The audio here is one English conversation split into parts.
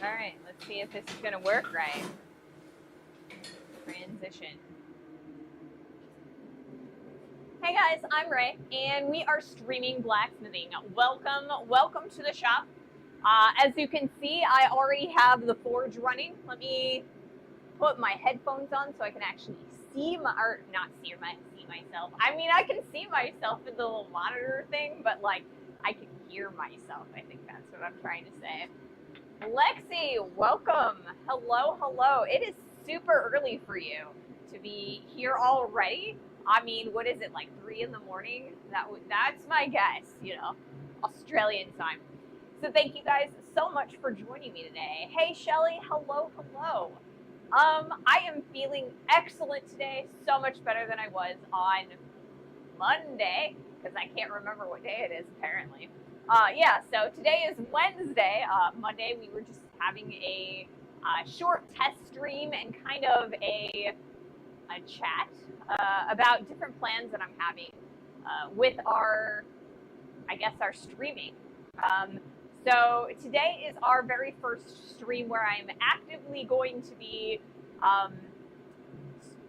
All right, let's see if this is going to work right. Transition. Hey guys, I'm Ray, and we are streaming blacksmithing. Welcome to the shop. As you can see, I already have the forge running. Let me put my headphones on so I can actually see myself. I mean, I can see myself in the little monitor thing, but like, I can hear myself. I think that's what I'm trying to say. Lexi, welcome. Hello. It is super early for you to be here already. I mean, what is it, like 3 in the morning? That's my guess, Australian time. So thank you guys so much for joining me today. Hey, Shelly, hello. I am feeling excellent today, so much better than I was on Monday, because I can't remember what day it is, apparently. So today is Wednesday. Monday, we were just having a short test stream and kind of a chat about different plans that I'm having with our streaming. So today is our very first stream where I'm actively going to be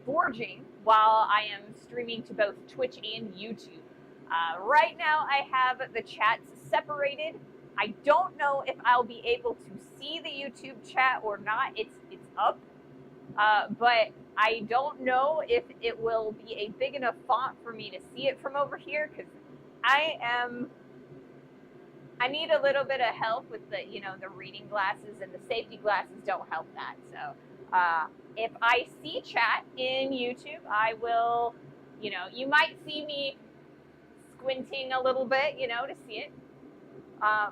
forging while I am streaming to both Twitch and YouTube. Right now I have the chats separated. I don't know if I'll be able to see the YouTube chat or not. It's up, but I don't know if it will be a big enough font for me to see it from over here, because I need a little bit of help with the reading glasses, and the safety glasses don't help that. So if I see chat in YouTube, I will, you might see me squinting a little bit, to see it.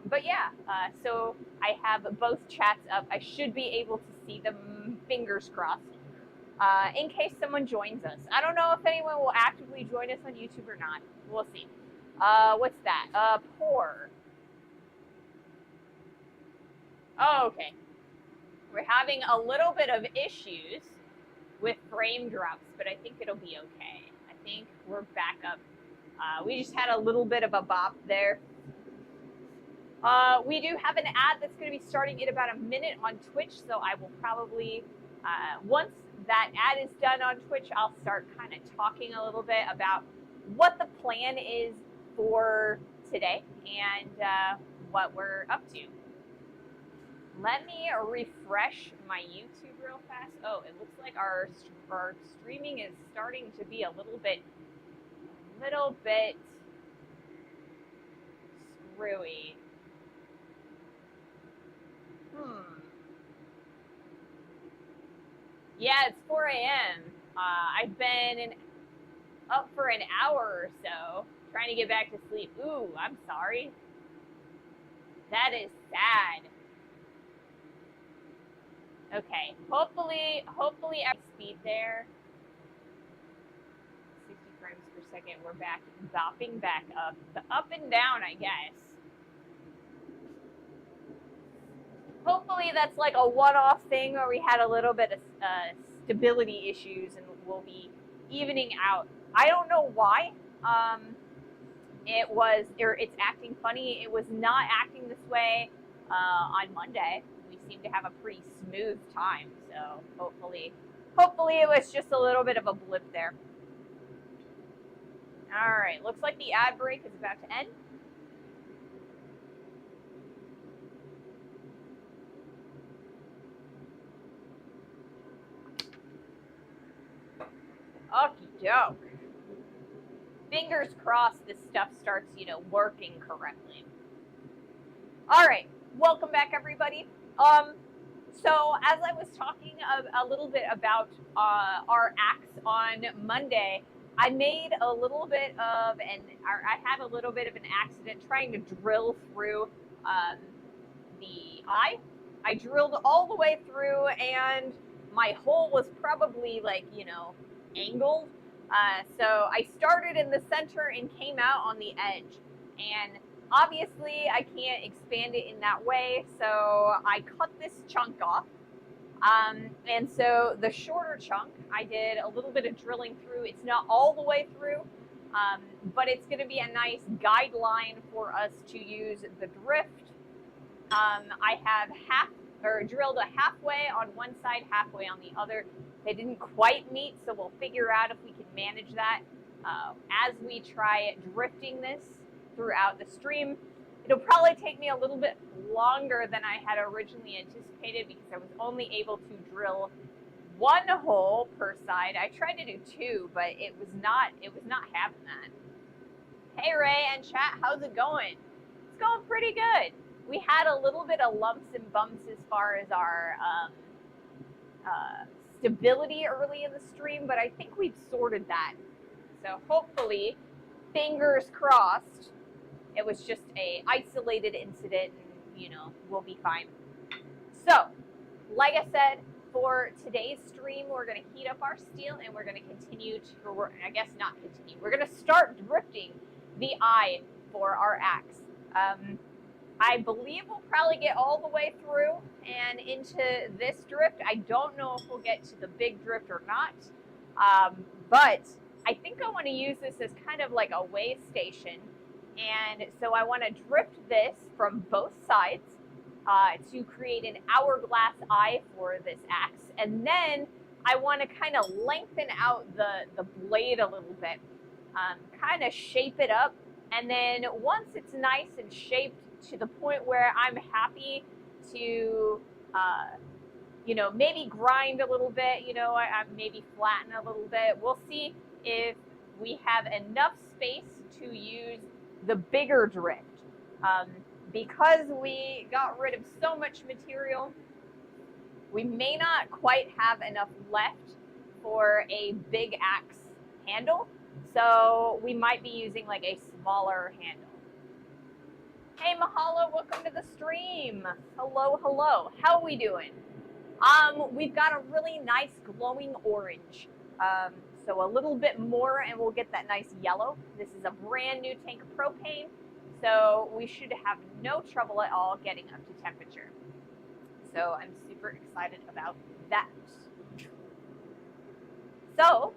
But yeah, so I have both chats up. I should be able to see them, fingers crossed, in case someone joins us. I don't know if anyone will actively join us on YouTube or not. We'll see. What's that? Pour. Oh, okay. We're having a little bit of issues with frame drops, but I think it'll be okay. I think we're back up. We just had a little bit of a bop there. We do have an ad that's going to be starting in about a minute on Twitch, so I will probably, once that ad is done on Twitch, I'll start kind of talking a little bit about what the plan is for today and what we're up to. Let me refresh my YouTube real fast. Oh, it looks like our streaming is starting to be a little bit screwy. Yeah, it's 4 a.m. I've been up for an hour or so trying to get back to sleep. Ooh, I'm sorry. That is sad. Okay, hopefully at speed there. 60 frames per second. We're back, bopping back up. The up and down, I guess. Hopefully that's like a one-off thing where we had a little bit of stability issues and we'll be evening out. I don't know why. It's acting funny. It was not acting this way on Monday. We seem to have a pretty smooth time, so hopefully it was just a little bit of a blip there. All right, looks like the ad break is about to end. Okie doke. Fingers crossed this stuff starts, working correctly. All right, welcome back, everybody. So as I was talking a little bit about our acts on Monday, I made a little bit of I had a little bit of an accident trying to drill through the eye. I drilled all the way through, and my hole was probably like, angled. So I started in the center and came out on the edge. And obviously I can't expand it in that way, so I cut this chunk off. And so the shorter chunk, I did a little bit of drilling through. It's not all the way through, but it's going to be a nice guideline for us to use the drift. I have half or drilled a halfway on one side, halfway on the other. They didn't quite meet, so we'll figure out if we can manage that as we try drifting this throughout the stream. It'll probably take me a little bit longer than I had originally anticipated because I was only able to drill one hole per side. I tried to do two, but it was not having that. Hey Ray and chat, how's it going? It's going pretty good. We had a little bit of lumps and bumps as far as our stability early in the stream, but I think we've sorted that. So hopefully, fingers crossed, it was just a isolated incident and, you know, we'll be fine. So, like I said, for today's stream, we're going to heat up our steel and we're going to continue to, or I guess not continue, we're going to start drifting the eye for our axe. I believe we'll probably get all the way through and into this drift. I don't know if we'll get to the big drift or not, but I think I want to use this as kind of like a way station. And so I want to drift this from both sides to create an hourglass eye for this axe. And then I want to kind of lengthen out the blade a little bit, kind of shape it up. And then once it's nice and shaped to the point where I'm happy to, you know, maybe grind a little bit, you know, I maybe flatten a little bit. We'll see if we have enough space to use the bigger drift. Because we got rid of so much material, we may not quite have enough left for a big axe handle. So we might be using like a smaller handle. Hey Mahalo, welcome to the stream. Hello, hello. How are we doing? We've got a really nice glowing orange. So a little bit more and we'll get that nice yellow. This is a brand new tank of propane. So we should have no trouble at all getting up to temperature. So I'm super excited about that. So,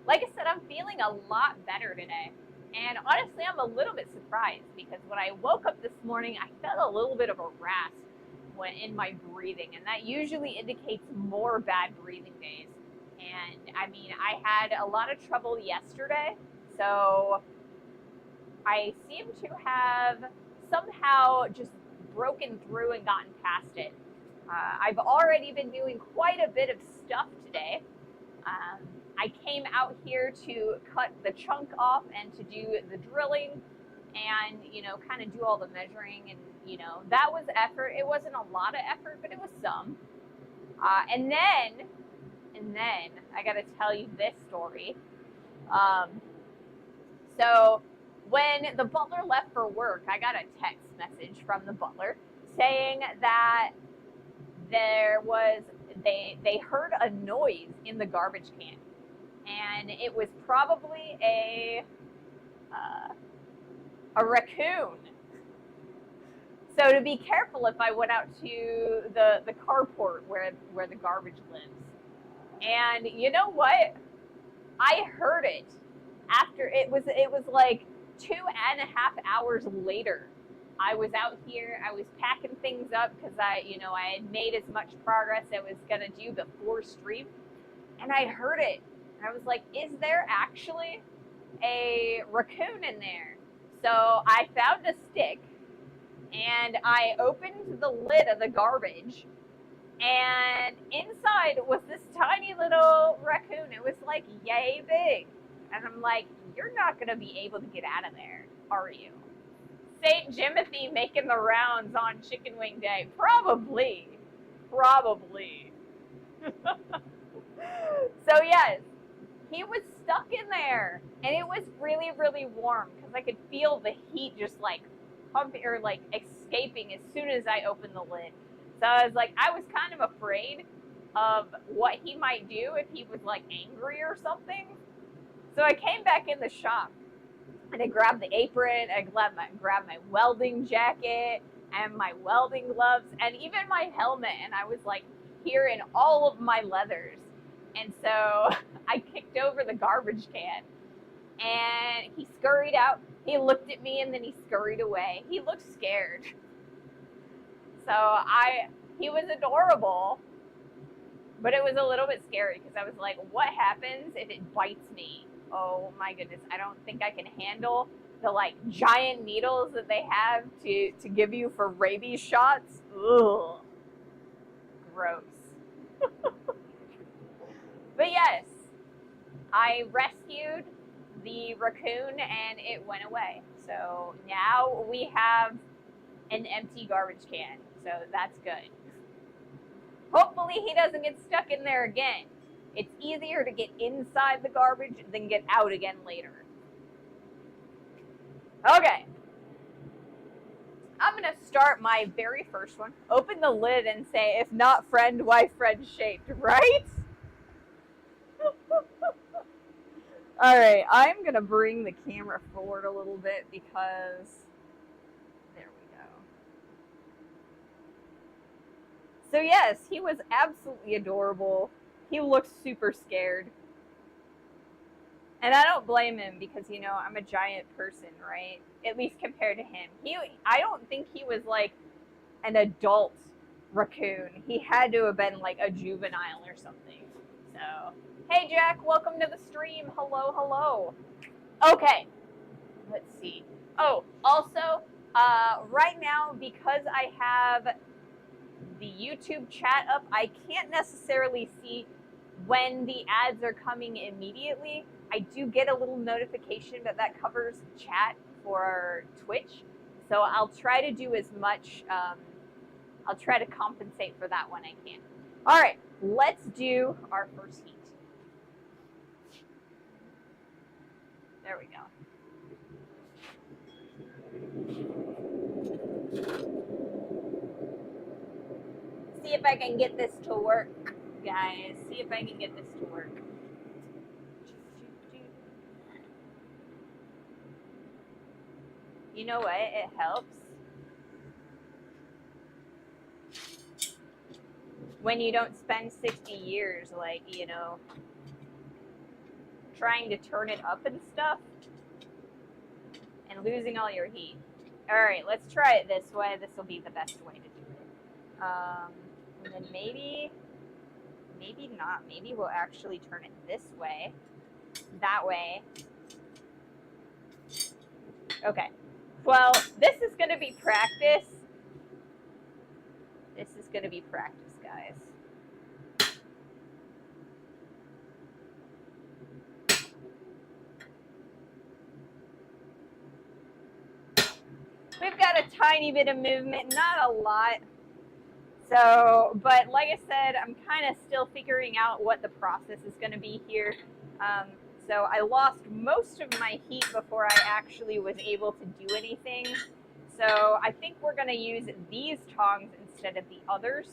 like I said, I'm feeling a lot better today. And honestly, I'm a little bit surprised because when I woke up this morning, I felt a little bit of a rasp in my breathing. And that usually indicates more bad breathing days. And I mean, I had a lot of trouble yesterday. So I seem to have somehow just broken through and gotten past it. I've already been doing quite a bit of stuff today. I came out here to cut the chunk off and to do the drilling and, you know, kind of do all the measuring. And, you know, that was effort. It wasn't a lot of effort, but it was some. And then I got to tell you this story. So when the butler left for work, I got a text message from the butler saying that they heard a noise in the garbage can. And it was probably a raccoon. So to be careful if I went out to the carport where the garbage lives. And you know what? I heard it after it was like 2.5 hours later. I was out here, I was packing things up because I had made as much progress as I was gonna do before stream. And I heard it. And I was like, is there actually a raccoon in there? So I found a stick and I opened the lid of the garbage and inside was this tiny little raccoon. It was like yay big. And I'm like, you're not gonna be able to get out of there, are you? St. Jimothy making the rounds on Chicken Wing Day. Probably. So yes, he was stuck in there. And it was really, really warm because I could feel the heat just like pumping or like escaping as soon as I opened the lid. So I was like, I was kind of afraid of what he might do if he was like angry or something. So I came back in the shop and I grabbed the apron, I grabbed my welding jacket and my welding gloves and even my helmet. And I was like here in all of my leathers. And so I kicked over the garbage can and he scurried out. He looked at me and then he scurried away. He looked scared. So I He was adorable, but it was a little bit scary because I was like, what happens if it bites me? Oh my goodness, I don't think I can handle the like giant needles that they have to give you for rabies shots. Ugh, gross. But yes, I rescued the raccoon and it went away. So now we have an empty garbage can. So that's good. Hopefully he doesn't get stuck in there again. It's easier to get inside the garbage than get out again later. Okay. I'm going to start my very first one. Open the lid and say, if not friend, why friend shaped, right? All right, I'm going to bring the camera forward a little bit because there we go. So yes, he was absolutely adorable. He looked super scared. And I don't blame him because, you know, I'm a giant person, right? At least compared to him. I don't think he was like an adult raccoon. He had to have been like a juvenile or something. So, hey Jack, welcome to the stream. Hello, hello. Okay, let's see. Oh, also, right now, because I have the YouTube chat up, I can't necessarily see when the ads are coming immediately. I do get a little notification that covers chat for Twitch. So I'll try to do as much, I'll try to compensate for that when I can. All right, let's do our first heat. There we go. See if I can get this to work, guys. See if I can get this to work. You know what? It helps when you don't spend 60 years, like, you know, trying to turn it up and stuff and losing all your heat. All right, let's try it this way. This will be the best way to do it. And then maybe not. Maybe we'll actually turn it this way. That way. Okay. Well, this is going to be practice. This is going to be practice, guys. We've got a tiny bit of movement, not a lot. So, but like I said, I'm kind of still figuring out what the process is going to be here. So I lost most of my heat before I actually was able to do anything. So I think we're going to use these tongs instead of the others.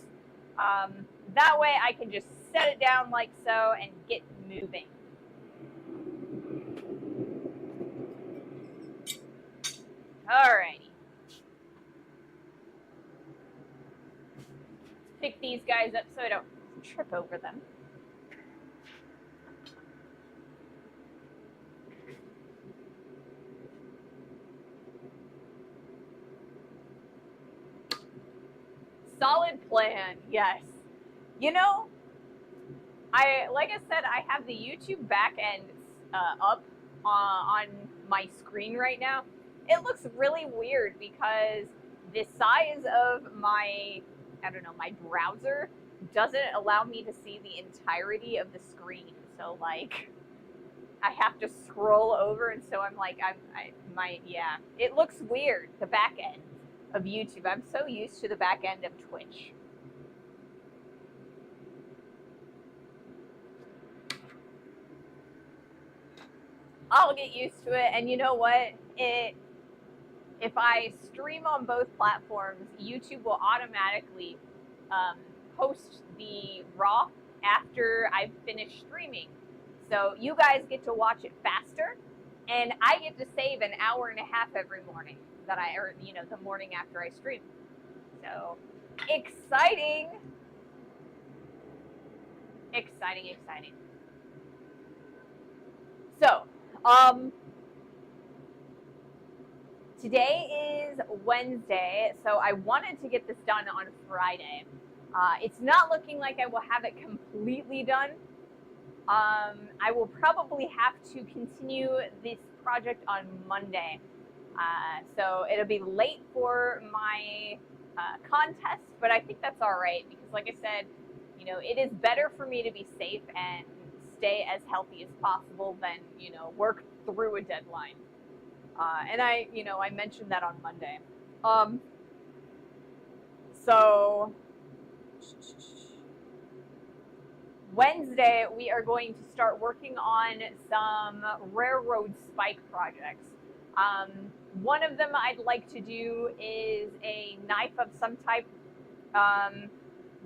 That way I can just set it down like so and get moving. Alrighty. Pick these guys up so I don't trip over them. Solid plan, yes. You know, like I said, I have the YouTube back end up on my screen right now. It looks really weird because the size of my, I don't know, my browser doesn't allow me to see the entirety of the screen. So like, I have to scroll over, and so I'm like, yeah, it looks weird, the back end of YouTube. I'm so used to the back end of Twitch. I'll get used to it, and you know what? If I stream on both platforms, YouTube will automatically post the RAW after I've finished streaming. So you guys get to watch it faster, and I get to save an hour and a half every morning or the morning after I stream. So exciting. Exciting, exciting. So, today is Wednesday, so I wanted to get this done on Friday. It's not looking like I will have it completely done. I will probably have to continue this project on Monday. So it'll be late for my contest, but I think that's all right because, like I said, you know, it is better for me to be safe and stay as healthy as possible than, you know, work through a deadline. And I mentioned that on Monday. So Wednesday, we are going to start working on some railroad spike projects. One of them I'd like to do is a knife of some type.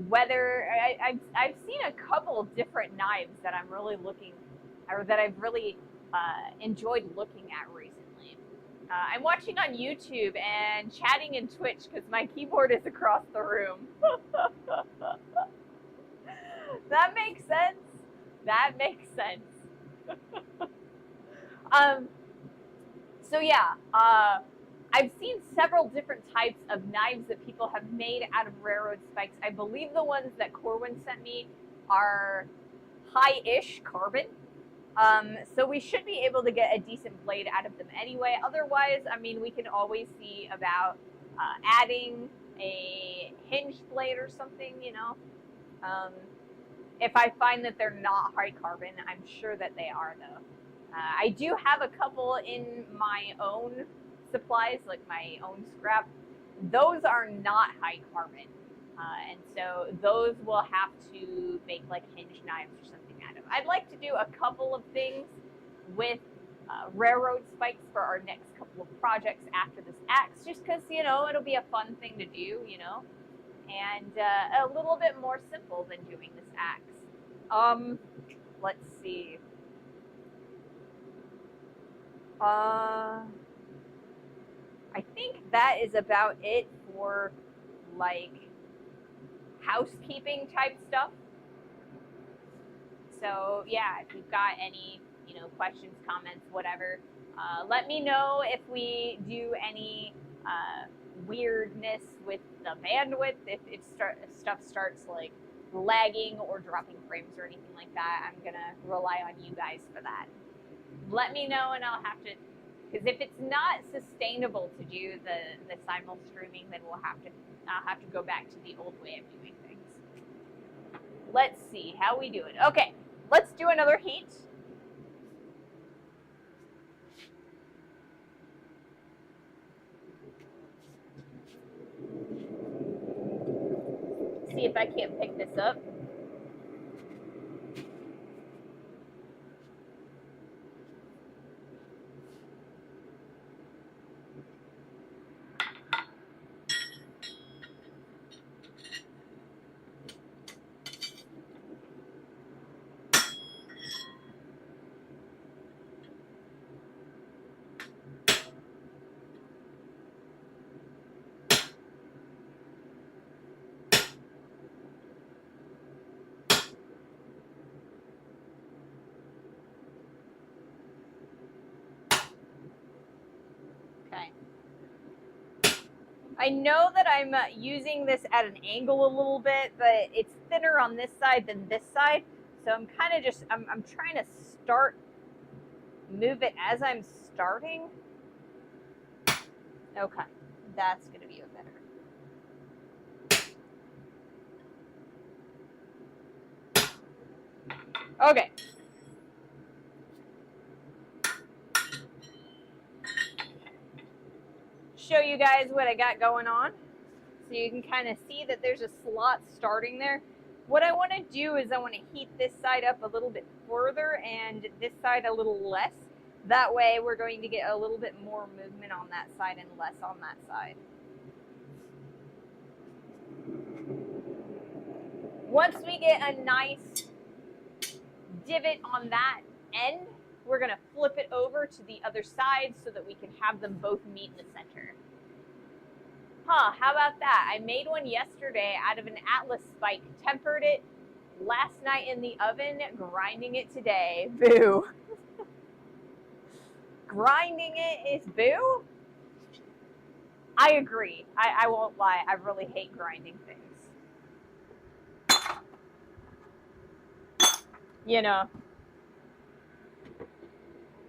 Whether I've seen a couple different knives that I'm really looking, or that I've really enjoyed looking at recently. I'm watching on YouTube and chatting in Twitch because my keyboard is across the room. That makes sense. That makes sense. So yeah, I've seen several different types of knives that people have made out of railroad spikes. I believe the ones that Corwin sent me are high-ish carbon. So we should be able to get a decent blade out of them anyway. Otherwise, I mean, we can always see about adding a hinge blade or something, you know. If I find that they're not high carbon, I'm sure that they are, though. I do have a couple in my own supplies, like my own scrap. Those are not high carbon. And so those will have to make like hinge knives or something out of. I'd like to do a couple of things with railroad spikes for our next couple of projects after this axe, just because, you know, it'll be a fun thing to do, you know, and a little bit more simple than doing this axe. Let's see. I think that is about it for like housekeeping type stuff. So yeah, if you've got any, you know, questions, comments, whatever, let me know if we do any weirdness with the bandwidth, if stuff starts like lagging or dropping frames or anything like that. I'm gonna rely on you guys for that. Let me know and I'll have to, because if it's not sustainable to do the simul streaming, then I'll have to go back to the old way of doing things. Let's see how we do it. Okay, let's do another heat. See if I can't pick this up. Okay. I know that I'm using this at an angle a little bit, but it's thinner on this side than this side. So I'm kind of just, I'm trying to move it as I'm starting. Okay, that's going to be better. Okay. Show you guys what I got going on. So you can kind of see that there's a slot starting there. What I want to do is I want to heat this side up a little bit further and this side a little less. That way we're going to get a little bit more movement on that side and less on that side. Once we get a nice divot on that end, we're going to flip it over to the other side so that we can have them both meet in the center. Huh, how about that? I made one yesterday out of an Atlas spike, tempered it last night in the oven, grinding it today. Boo. Grinding it is boo? I agree. I won't lie. I really hate grinding things. You know,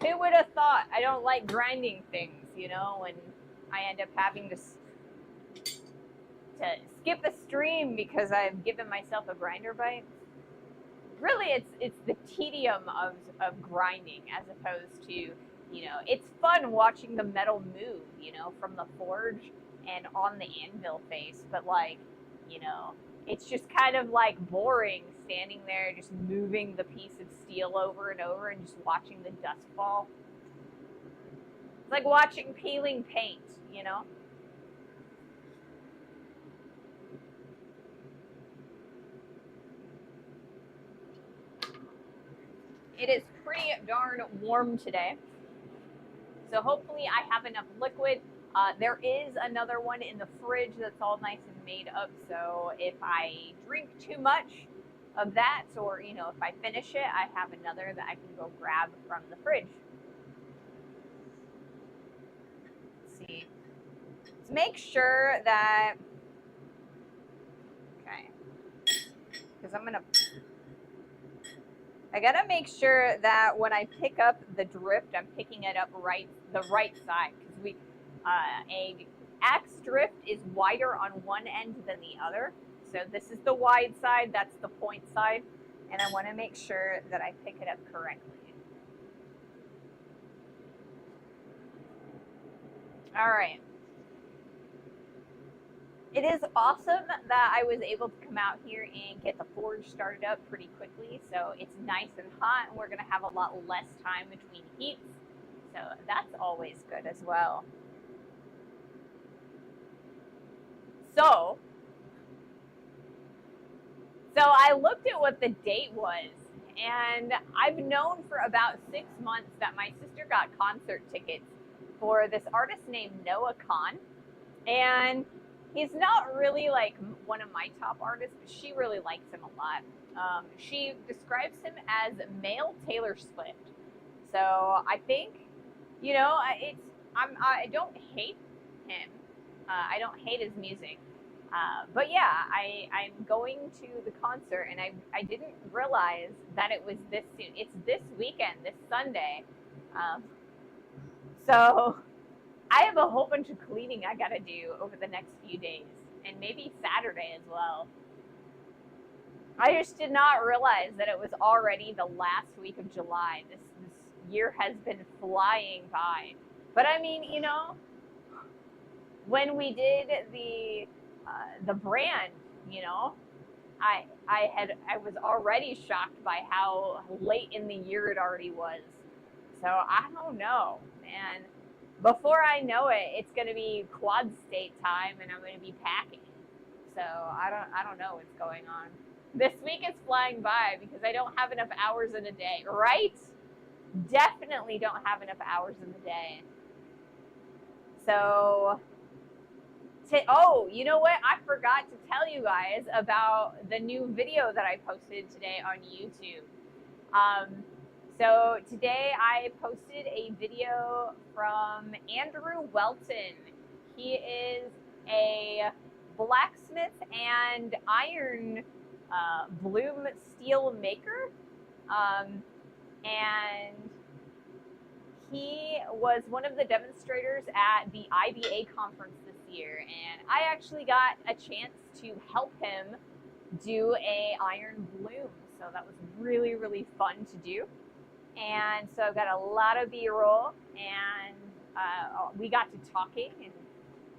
who would have thought? I don't like grinding things, and I end up having to skip a stream because I've given myself a grinder bite. Really, it's the tedium of grinding as opposed to, it's fun watching the metal move, from the forge and on the anvil face, but like, you know, it's just kind of like boring standing there just moving the piece of steel over and over and just watching the dust fall. It's like watching peeling paint, It is pretty darn warm today. So hopefully I have enough liquid. There is another one in the fridge that's all nice and made up. So if I drink too much of that, or if I finish it, I have another that I can go grab from the fridge. Let's see. Let's make sure that, okay, because I gotta make sure that when I pick up the drift, I'm picking it up the right side, because a axe drift is wider on one end than the other. So this is the wide side, that's the point side, and I want to make sure that I pick it up correctly. All right. It is awesome that I was able to come out here and get the forge started up pretty quickly. So it's nice and hot, and we're going to have a lot less time between heats. So that's always good as well. So I looked at what the date was, and I've known for about 6 months that my sister got concert tickets for this artist named Noah Khan. And he's not really like one of my top artists, but she really likes him a lot. She describes him as male Taylor Swift. So I think, I don't hate him. I don't hate his music. But yeah, I'm going to the concert, and I didn't realize that it was this soon. It's this weekend, this Sunday. So I have a whole bunch of cleaning I gotta do over the next few days, and maybe Saturday as well. I just did not realize that it was already the last week of July. This year has been flying by. But I mean, when we did the brand, I was already shocked by how late in the year it already was. So I don't know, man. Before I know it, it's going to be quad state time, and I'm going to be packing. So I don't know what's going on. This week is flying by because I don't have enough hours in a day, right? Definitely don't have enough hours in the day. So, oh, you know what? I forgot to tell you guys about the new video that I posted today on YouTube. So today I posted a video from Andrew Welton. He is a blacksmith and iron bloom steel maker. And he was one of the demonstrators at the IBA conference this year. And I actually got a chance to help him do a iron bloom. So that was really, really fun to do. And so I've got a lot of B-roll, and we got to talking. And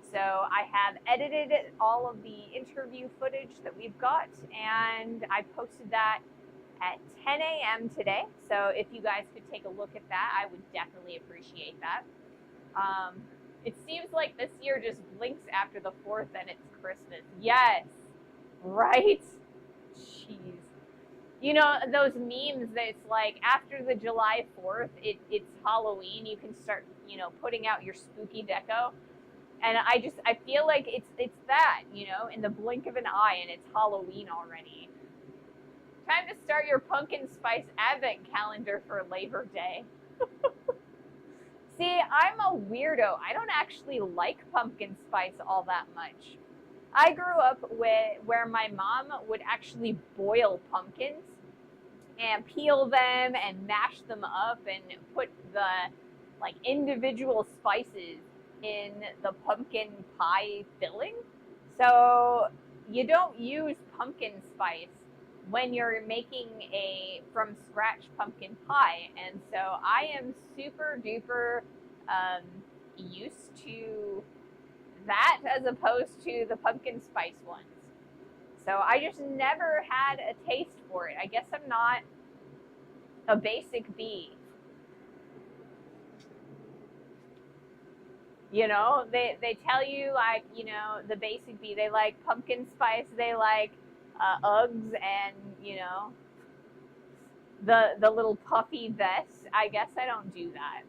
so I have edited all of the interview footage that we've got, and I posted that at 10 a.m. today. So if you guys could take a look at that, I would definitely appreciate that. It seems like this year just blinks after the 4th and it's Christmas. Yes, right? Jeez. Those memes that it's like after the July 4th, it's Halloween. You can start, putting out your spooky deco. And I feel like it's that, in the blink of an eye, and it's Halloween already. Time to start your pumpkin spice advent calendar for Labor Day. See, I'm a weirdo. I don't actually like pumpkin spice all that much. I grew up where my mom would actually boil pumpkins, and peel them and mash them up and put the like individual spices in the pumpkin pie filling. So you don't use pumpkin spice when you're making a from scratch pumpkin pie. And so I am super duper used to that as opposed to the pumpkin spice ones. So I just never had a taste for it. I guess I'm not a basic bee. You know, they tell you like, you know, the basic bee, they like pumpkin spice, they like Uggs and, you know, the little puffy vests. I guess I don't do that.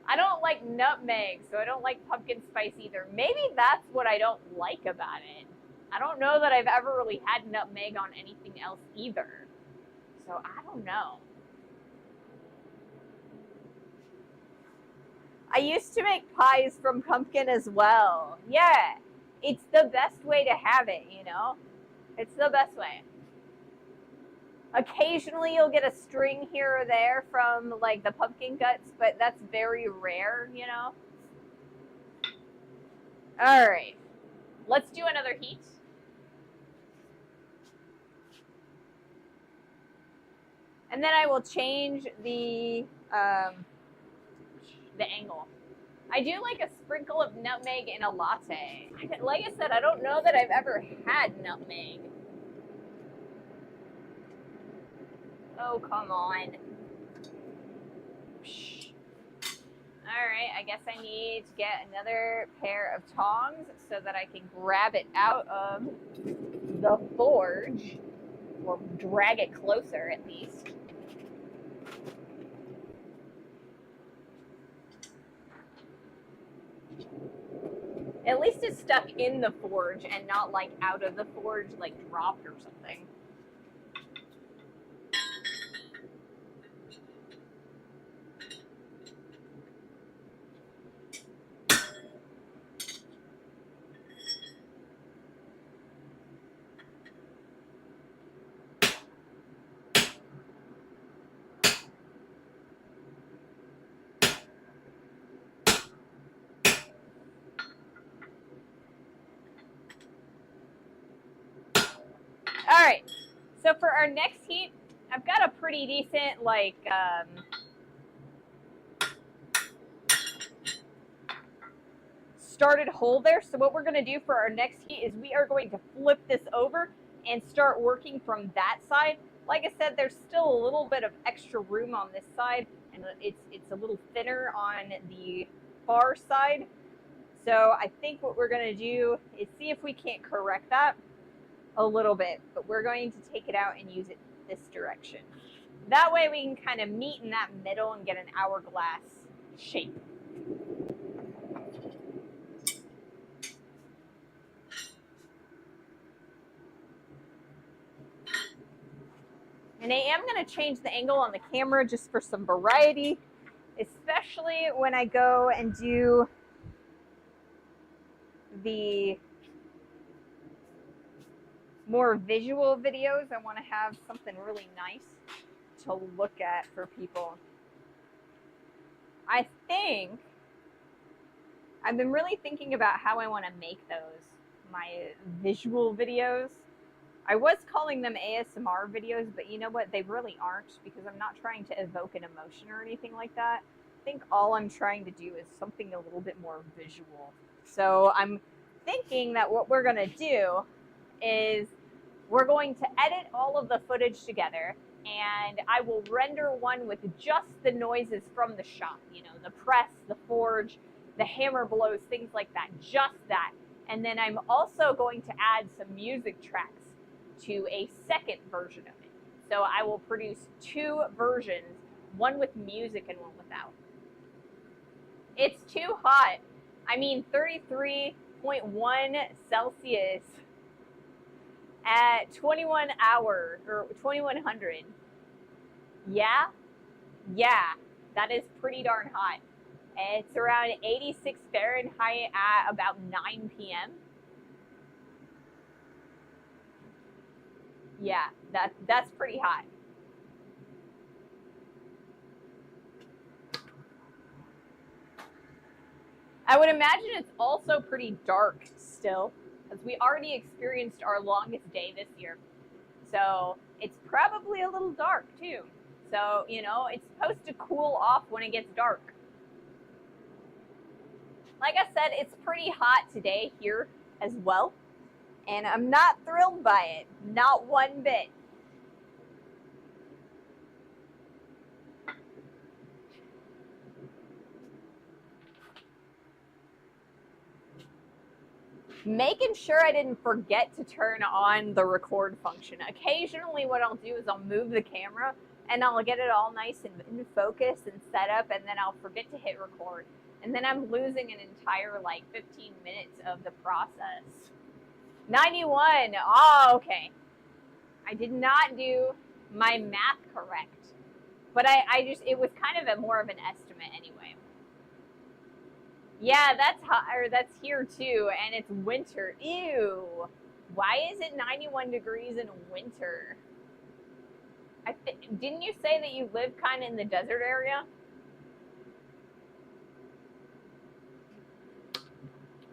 I don't like nutmeg, so I don't like pumpkin spice either. Maybe that's what I don't like about it. I don't know that I've ever really had nutmeg on anything else either. So I don't know. I used to make pies from pumpkin as well. Yeah, it's the best way to have it, you know? It's the best way. Occasionally you'll get a string here or there from like the pumpkin guts, but that's very rare, you know? All right, let's do another heat. And then I will change the angle. I do like a sprinkle of nutmeg in a latte. Like I said, I don't know that I've ever had nutmeg. Oh, come on. All right, I guess I need to get another pair of tongs so that I can grab it out of the forge, or drag it closer at least. At least it's stuck in the forge and not like out of the forge, like dropped or something. All right, so for our next heat, I've got a pretty decent like started hole there. So what we're going to do for our next heat is we are going to flip this over and start working from that side. Like I said, there's still a little bit of extra room on this side, and it's a little thinner on the far side. So I think what we're going to do is see if we can't correct that a little bit, but we're going to take it out and use it this direction. That way we can kind of meet in that middle and get an hourglass shape. And I am going to change the angle on the camera just for some variety, especially when I go and do the more visual videos. I want to have something really nice to look at for people. I think I've been really thinking about how I want to make those, my visual videos. I was calling them ASMR videos, but you know what? They really aren't, because I'm not trying to evoke an emotion or anything like that. I think all I'm trying to do is something a little bit more visual. So I'm thinking that what we're going to do is we're going to edit all of the footage together, and I will render one with just the noises from the shop, you know, the press, the forge, the hammer blows, things like that, just that. And then I'm also going to add some music tracks to a second version of it. So I will produce two versions, one with music and one without. It's too hot. I mean, 33.1 Celsius at 21 hours or 2100. Yeah, that is pretty darn hot. It's around 86 Fahrenheit at about 9 p.m. Yeah, that's pretty hot. I would imagine it's also pretty dark still, because we already experienced our longest day this year. So it's probably a little dark too. So, you know, it's supposed to cool off when it gets dark. Like I said, it's pretty hot today here as well. And I'm not thrilled by it, not one bit. Making sure I didn't forget to turn on the record function. Occasionally what I'll do is I'll move the camera and I'll get it all nice and in focus and set up, and then I'll forget to hit record. And then I'm losing an entire like 15 minutes of the process. 91, oh, okay. I did not do my math correct, but it was kind of more of an estimate anyway. Yeah, that's hot, or that's here too, and it's winter. Ew. Why is it 91 degrees in winter? Didn't you say that you live kind of in the desert area?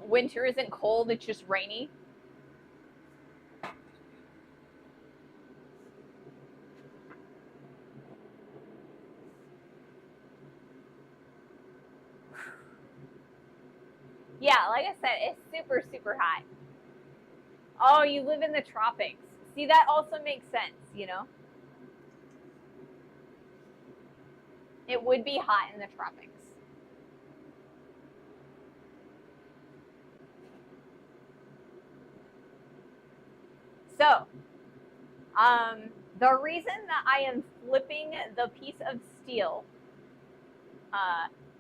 Winter isn't cold, it's just rainy. Yeah, like I said, it's super, super hot. Oh, you live in the tropics. See, that also makes sense, you know? It would be hot in the tropics. So, the reason that I am flipping the piece of steel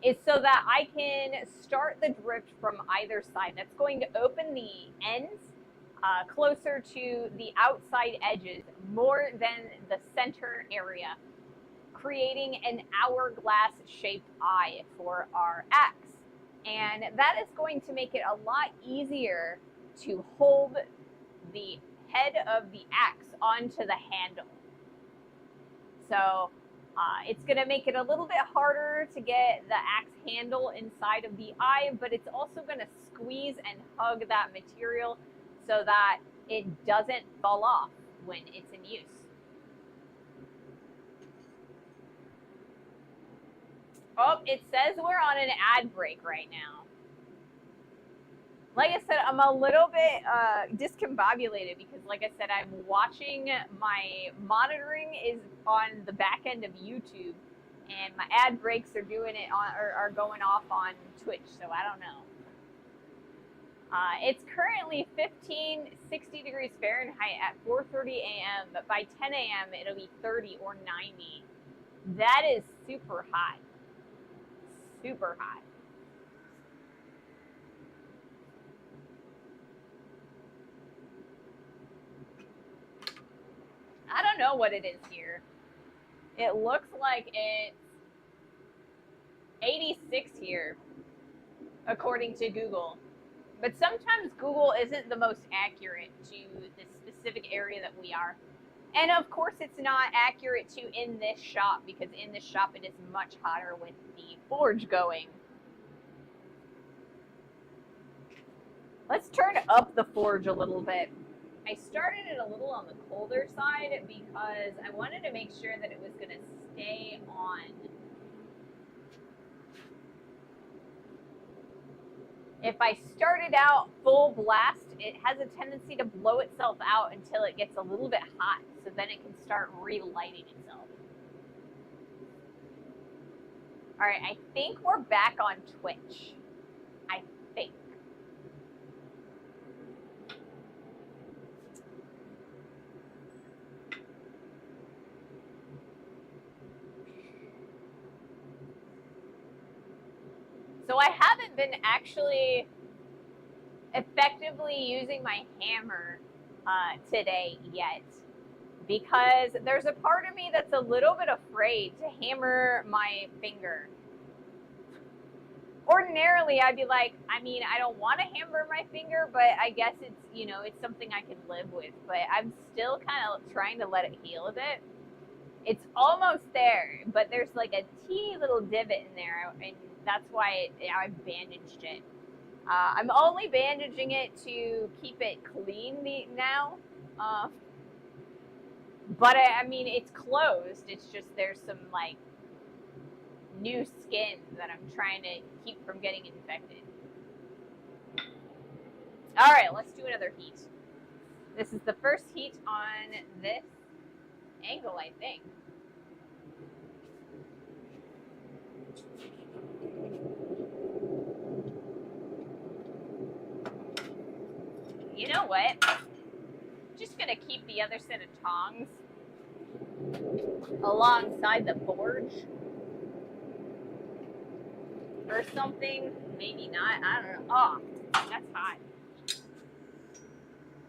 is so that I can start the drift from either side. That's going to open the ends closer to the outside edges more than the center area, creating an hourglass shaped eye for our axe. And that is going to make it a lot easier to hold the head of the axe onto the handle. So it's going to make it a little bit harder to get the axe handle inside of the eye, but it's also going to squeeze and hug that material so that it doesn't fall off when it's in use. Oh, it says we're on an ad break right now. Like I said, I'm a little bit discombobulated because, like I said, I'm watching, my monitoring is on the back end of YouTube, and my ad breaks are doing it on, or are going off on Twitch, so I don't know. It's currently 60 degrees Fahrenheit at 4:30 a.m., but by 10 a.m. it'll be 30 or 90. That is super hot. Super hot. I don't know what it is here. It looks like it's 86 here, according to Google. But sometimes Google isn't the most accurate to the specific area that we are. And of course it's not accurate to in this shop, because in this shop it is much hotter with the forge going. Let's turn up the forge a little bit. I started it a little on the colder side because I wanted to make sure that it was going to stay on. If I started out full blast, it has a tendency to blow itself out until it gets a little bit hot, so then it can start relighting itself. All right, I think we're back on Twitch. I think. So I haven't been actually effectively using my hammer today yet, because there's a part of me that's a little bit afraid to hammer my finger. Ordinarily, I'd be like, I mean, I don't want to hammer my finger, but I guess it's, you know, it's something I can live with. But I'm still kind of trying to let it heal a bit. It's almost there, but there's like a teeny little divot in there, and that's why I bandaged it. I'm only bandaging it to keep it clean now. But I mean, it's closed. It's just there's some like new skin that I'm trying to keep from getting infected. All right, let's do another heat. This is the first heat on this angle, I think. You know what? I'm just gonna keep the other set of tongs alongside the forge or something. Maybe not. I don't know. Oh, that's hot.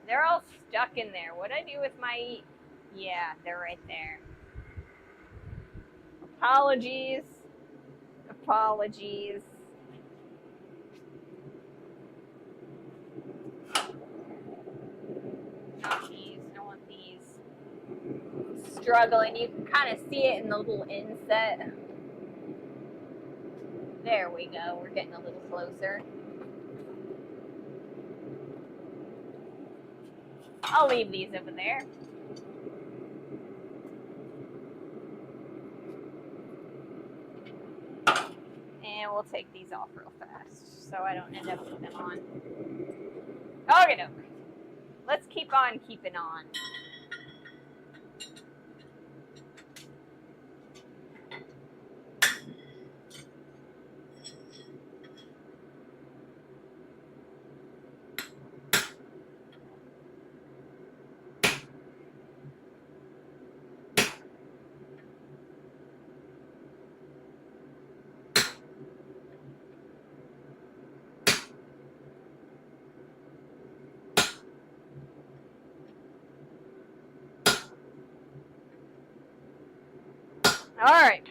They're all stuck in there. What do I do with my... Yeah, they're right there. Apologies. Apologies. Not these. I don't want these. Struggling. You can kind of see it in the little inset. There we go. We're getting a little closer. I'll leave these over there. And we'll take these off real fast so I don't end up with them on. Okay, doke. Let's keep on keeping on. All right.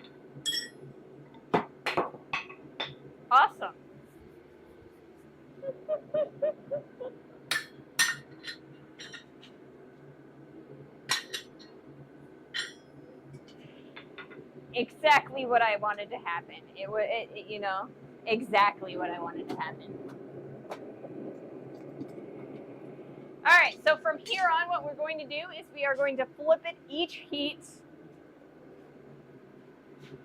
Awesome. Exactly what I wanted to happen. It was, you know, exactly what I wanted to happen. All right, so from here on, what we're going to do is we are going to flip it each heat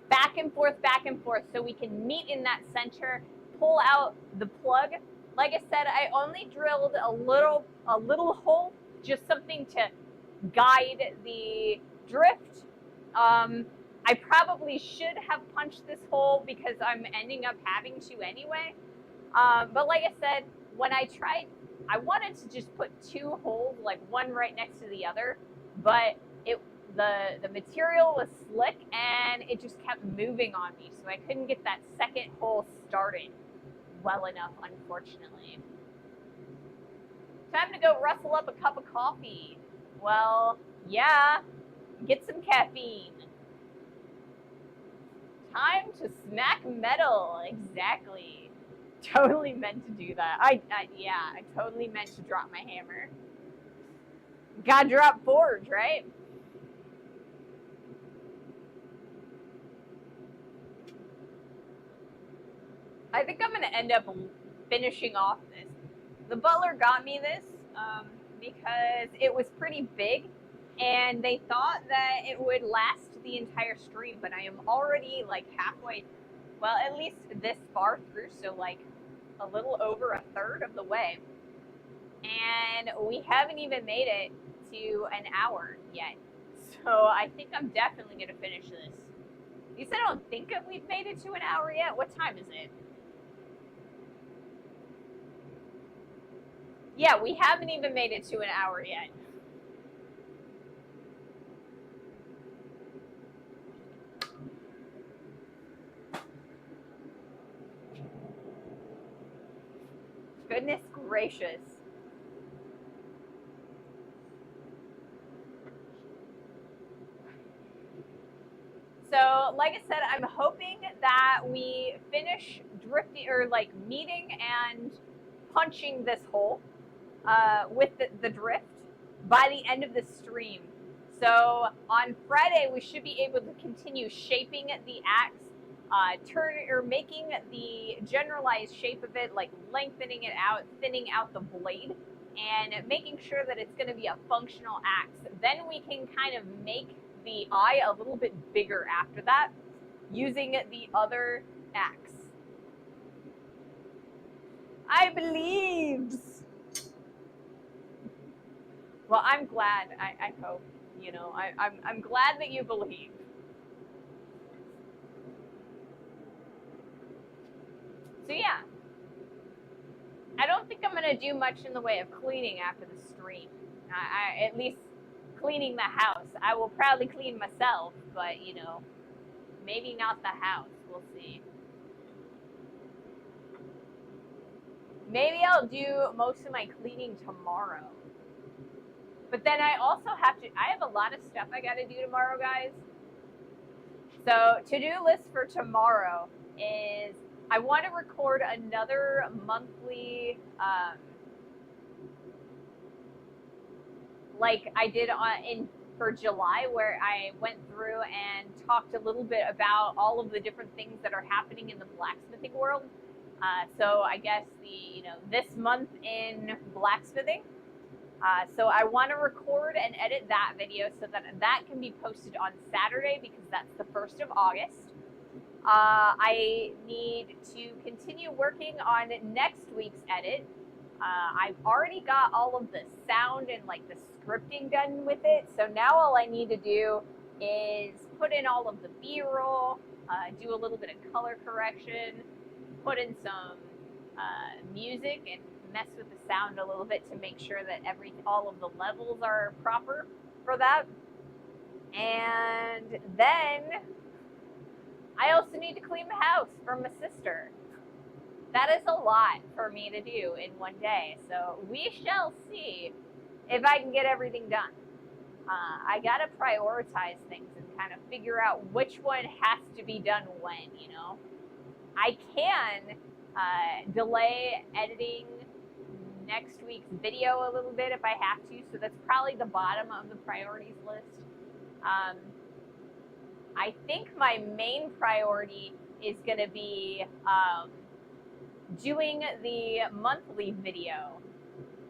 back and forth, so we can meet in that center, pull out the plug. Like I said, I only drilled a little hole, just something to guide the drift. I probably should have punched this hole because I'm ending up having to anyway. But like I said, when I tried, I wanted to just put two holes, like one right next to the other, but the material was slick and it just kept moving on me, so I couldn't get that second hole started well enough, unfortunately. Time to go rustle up a cup of coffee. Well, yeah, get some caffeine. Time to smack metal. Exactly. Totally meant to do that. I totally meant to drop my hammer. Gotta drop forge, right? I think I'm gonna end up finishing off this. The butler got me this because it was pretty big and they thought that it would last the entire stream, but I am already like halfway, well, at least this far through, so like a little over a third of the way. And we haven't even made it to an hour yet. So I think I'm definitely gonna finish this. You said I don't think that we've made it to an hour yet? What time is it? Yeah, we haven't even made it to an hour yet. Goodness gracious. So, like I said, I'm hoping that we finish drifting, or like meeting and punching this hole with the drift by the end of the stream. So on Friday, we should be able to continue shaping the axe making the generalized shape of it, like lengthening it out, thinning out the blade, and making sure that it's going to be a functional axe. Then we can kind of make the eye a little bit bigger after that, using the other axe. I believe. Well, I'm glad. I hope, you know, I'm glad that you believe. So yeah, I don't think I'm gonna do much in the way of cleaning after the stream. At least cleaning the house. I will proudly clean myself, but you know, maybe not the house. We'll see. Maybe I'll do most of my cleaning tomorrow. But then I also have a lot of stuff I gotta do tomorrow, guys. So to-do list for tomorrow is I want to record another monthly, like I did for July, where I went through and talked a little bit about all of the different things that are happening in the blacksmithing world. So I guess this month in blacksmithing. So I want to record and edit that video so that can be posted on Saturday, because that's the 1st of August. I need to continue working on next week's edit. I've already got all of the sound and like the scripting done with it. So now all I need to do is put in all of the B-roll, do a little bit of color correction, put in some music, and mess with the sound a little bit to make sure that all of the levels are proper for that. And then I also need to clean the house for my sister. That is a lot for me to do in one day. So we shall see if I can get everything done. I gotta prioritize things and kind of figure out which one has to be done when, you know. I can delay editing next week's video a little bit if I have to. So that's probably the bottom of the priorities list. I think my main priority is going to be doing the monthly video.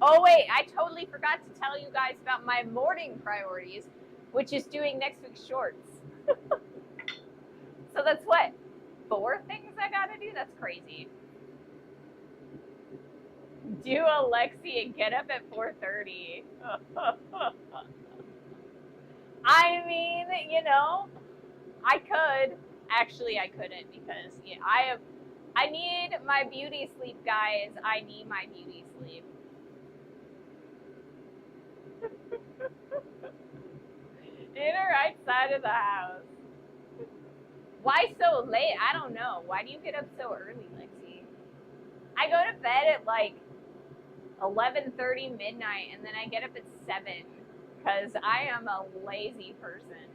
Oh wait, I totally forgot to tell you guys about my morning priorities, which is doing next week's shorts. So that's what, 4 things I gotta do? That's crazy. Do Alexi and get up at 4:30. I mean, you know, I could. Actually, I couldn't, because I need my beauty sleep, guys. I need my beauty sleep. In the right side of the house. Why so late? I don't know. Why do you get up so early, Lexi? I go to bed at like 11:30 midnight, and then I get up at 7 because I am a lazy person.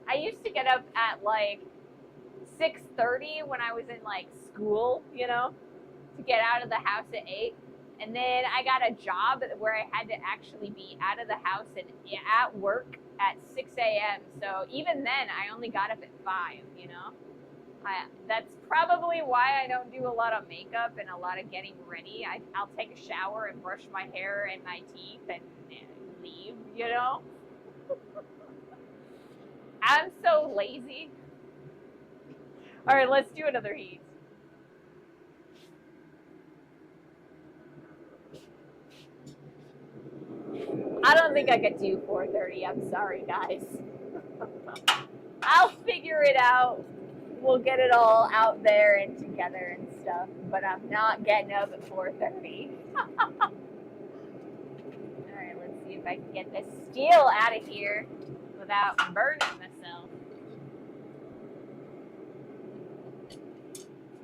I used to get up at like 6:30 when I was in like school, you know, to get out of the house at 8. And then I got a job where I had to actually be out of the house and at work at 6 a.m. So even then, I only got up at 5, you know. That's probably why I don't do a lot of makeup and a lot of getting ready. I'll take a shower and brush my hair and my teeth and leave, you know. I'm so lazy. All right, let's do another heat. I don't think I could do 4:30. I'm sorry, guys. I'll figure it out. We'll get it all out there and together and stuff, but I'm not getting up at 4:30. All right, let's see if I can get this steel out of here without burning myself.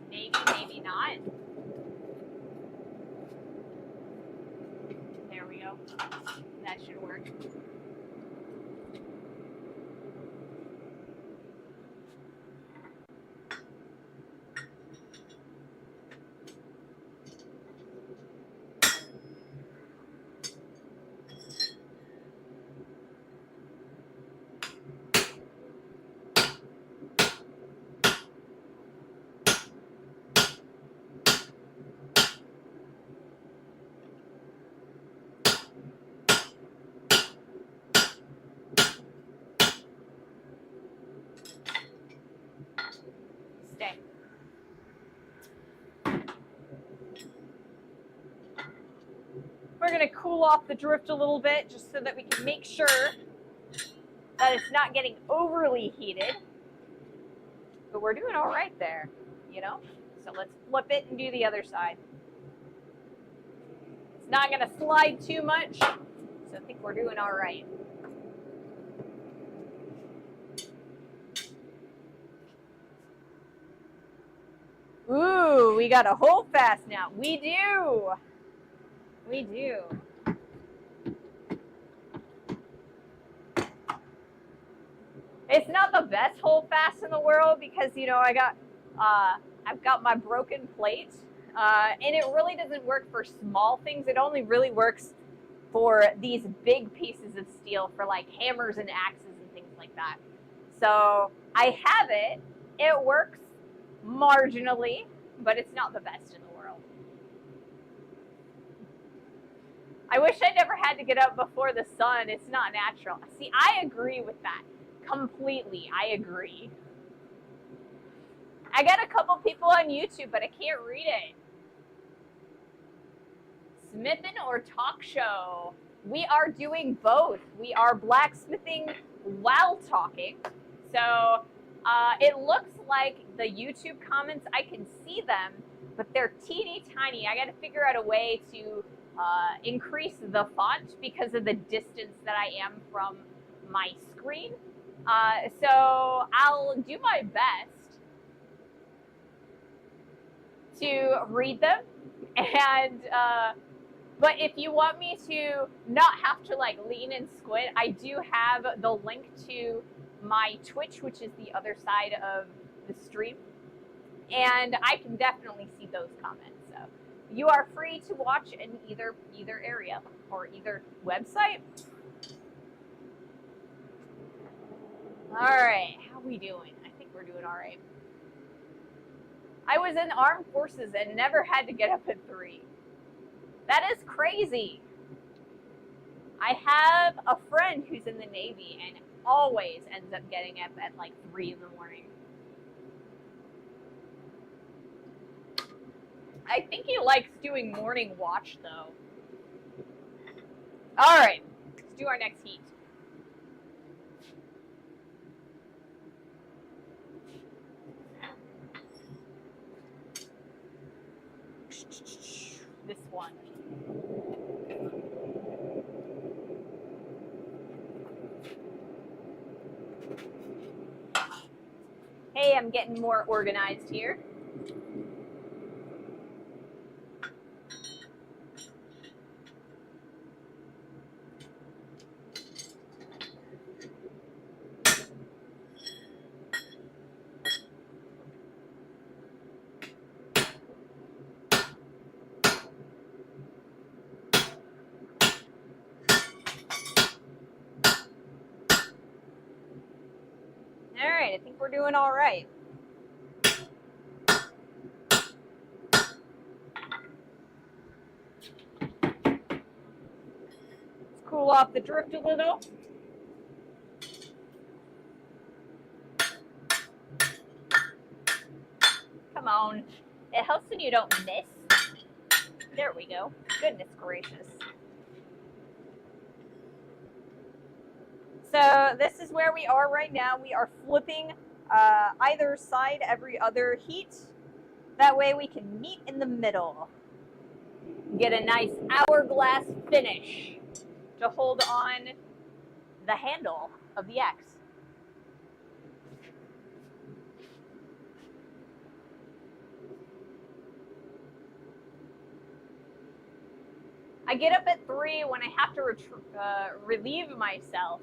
Maybe, maybe not. There we go. That should work. going to cool off the drift a little bit just so that we can make sure that it's not getting overly heated. But we're doing all right there, you know? So let's flip it and do the other side. It's not going to slide too much, so I think we're doing all right. Ooh, we got a hold fast now. We do. We do. It's not the best hold fast in the world because, you know, I've got my broken plate, and it really doesn't work for small things. It only really works for these big pieces of steel for like hammers and axes and things like that. So I have it. It works marginally, but it's not the best in the world. I wish I never had to get up before the sun. It's not natural. See, I agree with that. Completely, I agree. I got a couple people on YouTube, but I can't read it. Smithing or talk show? We are doing both. We are blacksmithing while talking. So it looks like the YouTube comments, I can see them, but they're teeny tiny. I got to figure out a way to increase the font because of the distance that I am from my screen. So I'll do my best to read them, and but if you want me to not have to like lean and squint, I do have the link to my Twitch, which is the other side of the stream, and I can definitely see those comments. So you are free to watch in either area or either website. All right, how we doing? I think we're doing all right. I was in the armed forces and never had to get up at 3. That is crazy. I have a friend who's in the Navy and always ends up getting up at like 3 in the morning. I think he likes doing morning watch though. All right, let's do our next heat. This one. Hey, I'm getting more organized here. All right, I think we're doing all right. Let's cool off the drift a little. Come on. It helps when you don't miss. There we go. Goodness gracious. So this is where we are right now. We are flipping either side every other heat. That way we can meet in the middle. Get a nice hourglass finish to hold on the handle of the axe. I get up at 3 when I have to relieve myself.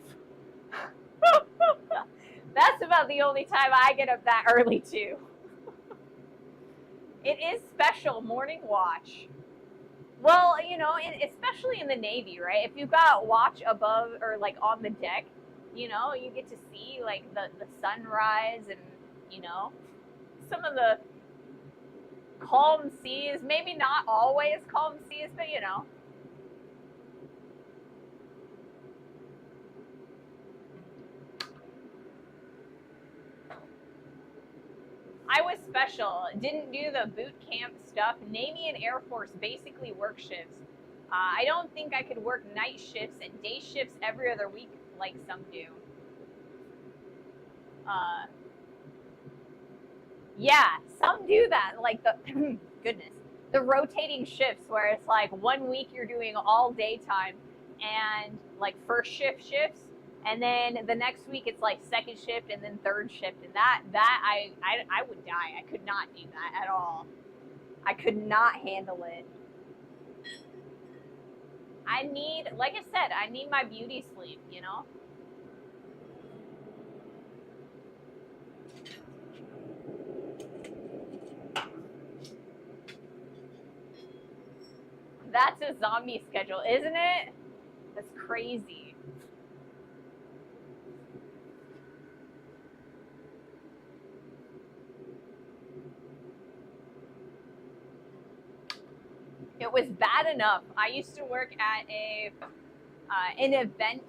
That's about the only time I get up that early too. It is special morning watch. Well, you know, especially in the Navy, right? If you've got watch above or like on the deck, you know, you get to see like the sunrise and, you know, some of the calm seas. Maybe not always calm seas, but you know. I was special. Didn't do the boot camp stuff. Navy and Air Force basically work shifts. I don't think I could work night shifts and day shifts every other week like some do. Yeah, some do that. Like the goodness, the rotating shifts where it's like 1 week you're doing all daytime and like first shift shifts, and then the next week it's like second shift and then third shift, and that I would die. I could not do that at all. I could not handle it. I need, like I said, I need my beauty sleep, you know? That's a zombie schedule, isn't it? That's crazy. It was bad enough. I used to work at an event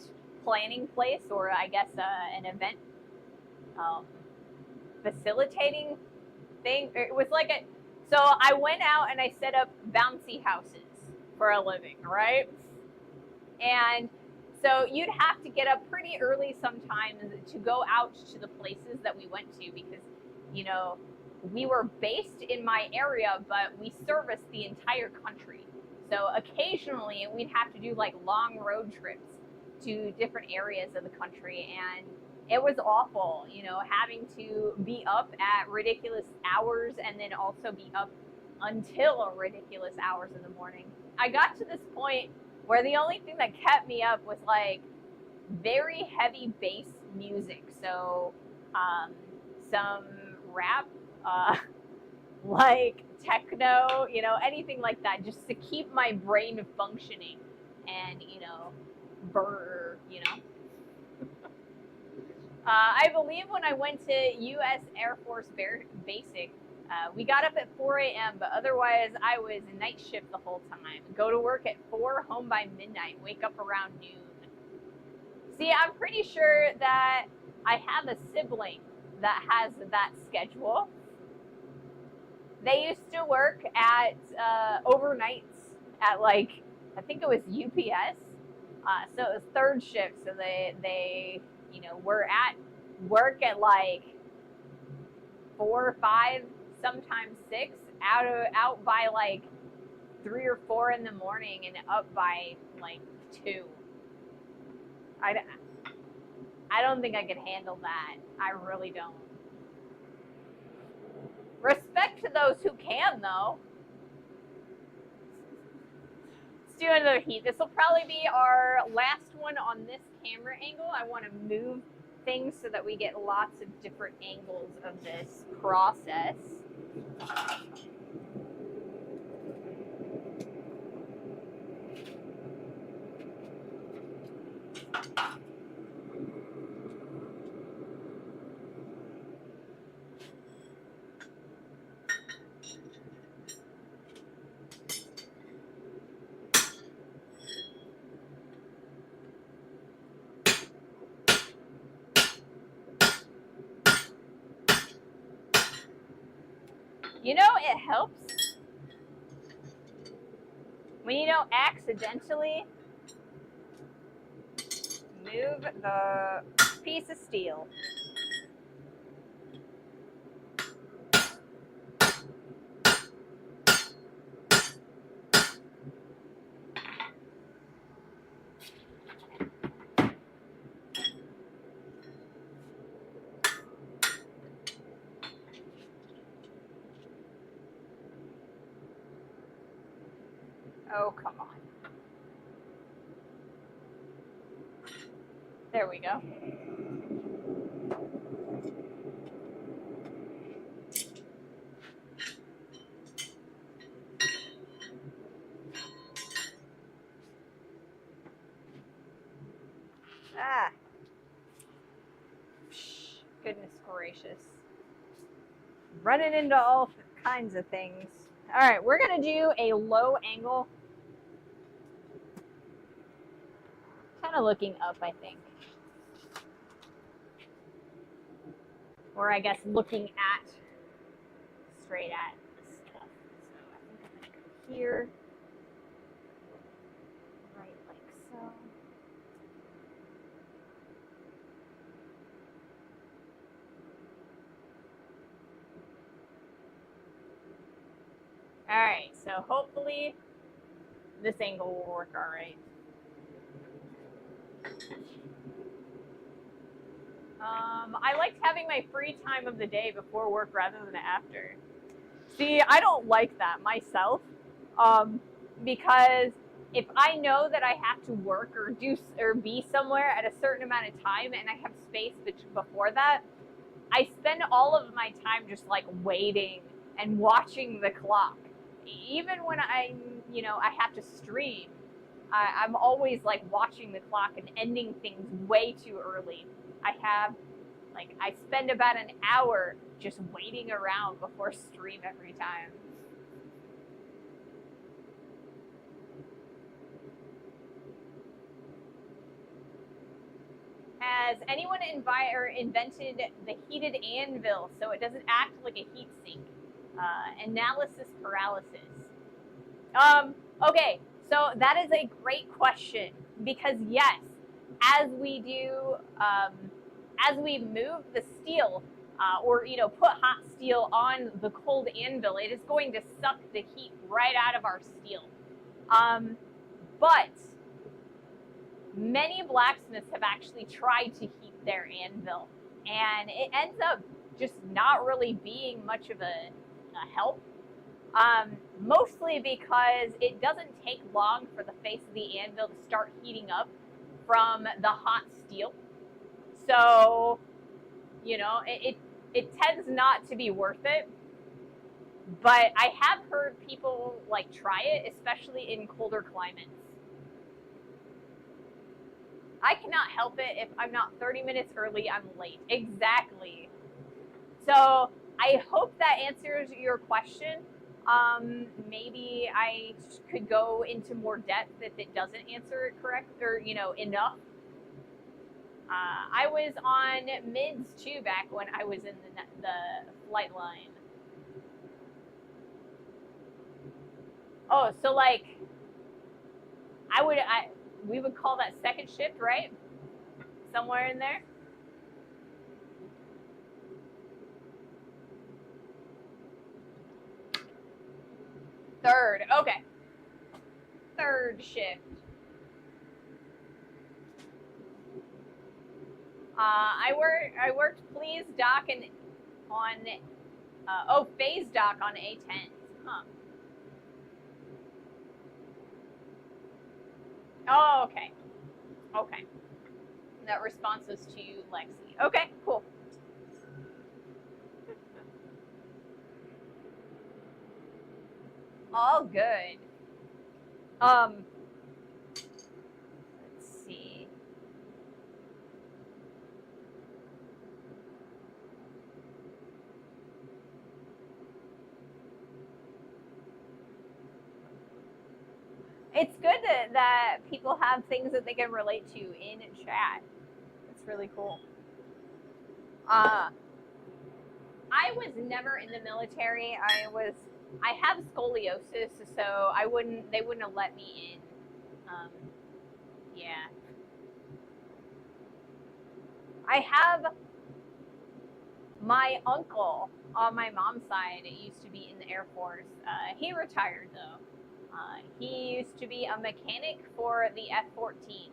planning place, or I guess an event facilitating thing. It was like a, so I went out and I set up bouncy houses for a living, right? And so you'd have to get up pretty early sometimes to go out to the places that we went to because, you know, we were based in my area, but we serviced the entire country. So occasionally we'd have to do like long road trips to different areas of the country, and it was awful, you know, having to be up at ridiculous hours and then also be up until ridiculous hours in the morning. I got to this point where the only thing that kept me up was like very heavy bass music. So some rap, like techno, you know, anything like that, just to keep my brain functioning and, you know, you know. I believe when I went to U.S. Air Force Basic, we got up at 4 a.m., but otherwise I was night shift the whole time. Go to work at 4, home by midnight, wake up around noon. See, I'm pretty sure that I have a sibling that has that schedule. They used to work at overnights at like, I think it was UPS. So it was third shift. So they you know, were at work at like 4 or 5, sometimes 6, out by like 3 or 4 in the morning and up by like 2. I don't think I could handle that. I really don't. Respect to those who can, though. Let's do another heat. This will probably be our last one on this camera angle. I want to move things so that we get lots of different angles of this process. You know, it helps when you don't accidentally move the piece of steel. Oh, come on. There we go. Ah. Goodness gracious. Running into all kinds of things. All right, we're going to do a low angle. Kind of looking up, I think. Or I guess looking at, straight at the stuff. So I think I'm going to go here. All right, so hopefully this angle will work all right. I liked having my free time of the day before work rather than after. See, I don't like that myself, because if I know that I have to work or be somewhere at a certain amount of time and I have space before that, I spend all of my time just like waiting and watching the clock. Even when I have to stream, I'm always like watching the clock and ending things way too early. I spend about an hour just waiting around before stream every time. Has anyone invented the heated anvil so it doesn't act like a heat sink? Analysis paralysis. Okay, so that is a great question because yes, as we move the steel, or put hot steel on the cold anvil, it is going to suck the heat right out of our steel. But many blacksmiths have actually tried to heat their anvil, and it ends up just not really being much of a help. Mostly because it doesn't take long for the face of the anvil to start heating up from the hot steel. So, it tends not to be worth it. But I have heard people like try it, especially in colder climates. I cannot help it if I'm not 30 minutes early, I'm late. Exactly. So I hope that answers your question. Maybe I could go into more depth if it doesn't answer it correct or, enough. I was on mids too back when I was in the flight line. Oh, so like, we would call that second shift, right? Somewhere in there. Third, okay. Third shift. I worked Please Dock and on Phase Dock on A10. Huh. Oh, okay. Okay. That response was to Lexi. Okay, cool. All good. Let's see. It's good that people have things that they can relate to in chat. It's really cool. I was never in the military. I have scoliosis, so they wouldn't have let me in. Yeah. I have my uncle on my mom's side used to be in the Air Force. He retired though. He used to be a mechanic for the F-14s.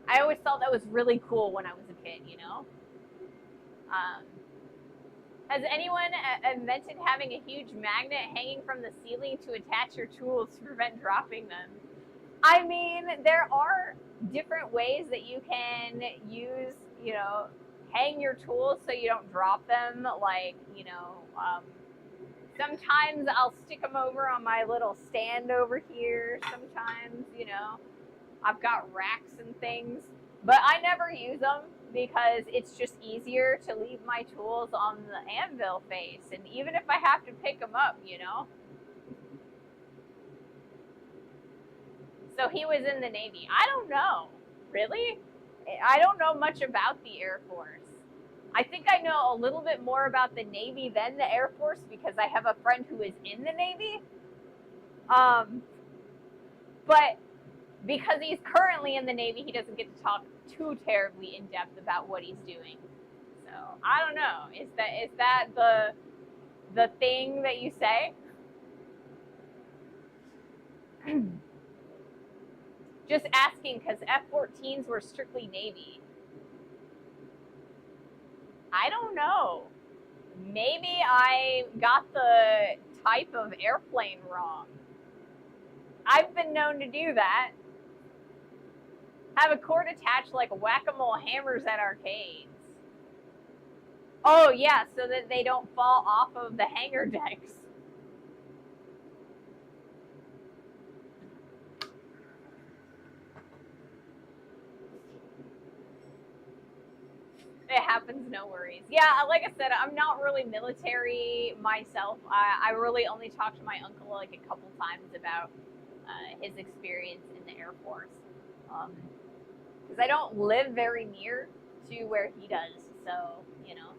I always thought that was really cool when I was a kid, Has anyone invented having a huge magnet hanging from the ceiling to attach your tools to prevent dropping them? I mean, there are different ways that you can use, hang your tools so you don't drop them. Like, sometimes I'll stick them over on my little stand over here. Sometimes, I've got racks and things, but I never use them because it's just easier to leave my tools on the anvil face. And even if I have to pick them up, So he was in the Navy. I don't know. Really? I don't know much about the Air Force. I think I know a little bit more about the Navy than the Air Force because I have a friend who is in the Navy. But because he's currently in the Navy, he doesn't get to talk too terribly in depth about what he's doing. So So I don't know. Is that the thing that you say? Just asking because F-14s were strictly Navy. I don't know. Maybe I got the type of airplane wrong. I've been known to do that. Have a cord attached like whack-a-mole hammers at arcades. Oh yeah, so that they don't fall off of the hangar decks. It happens, no worries. Yeah, like I said, I'm not really military myself. I really only talked to my uncle like a couple times about his experience in the Air Force. Because I don't live very near to where he does, so, you know.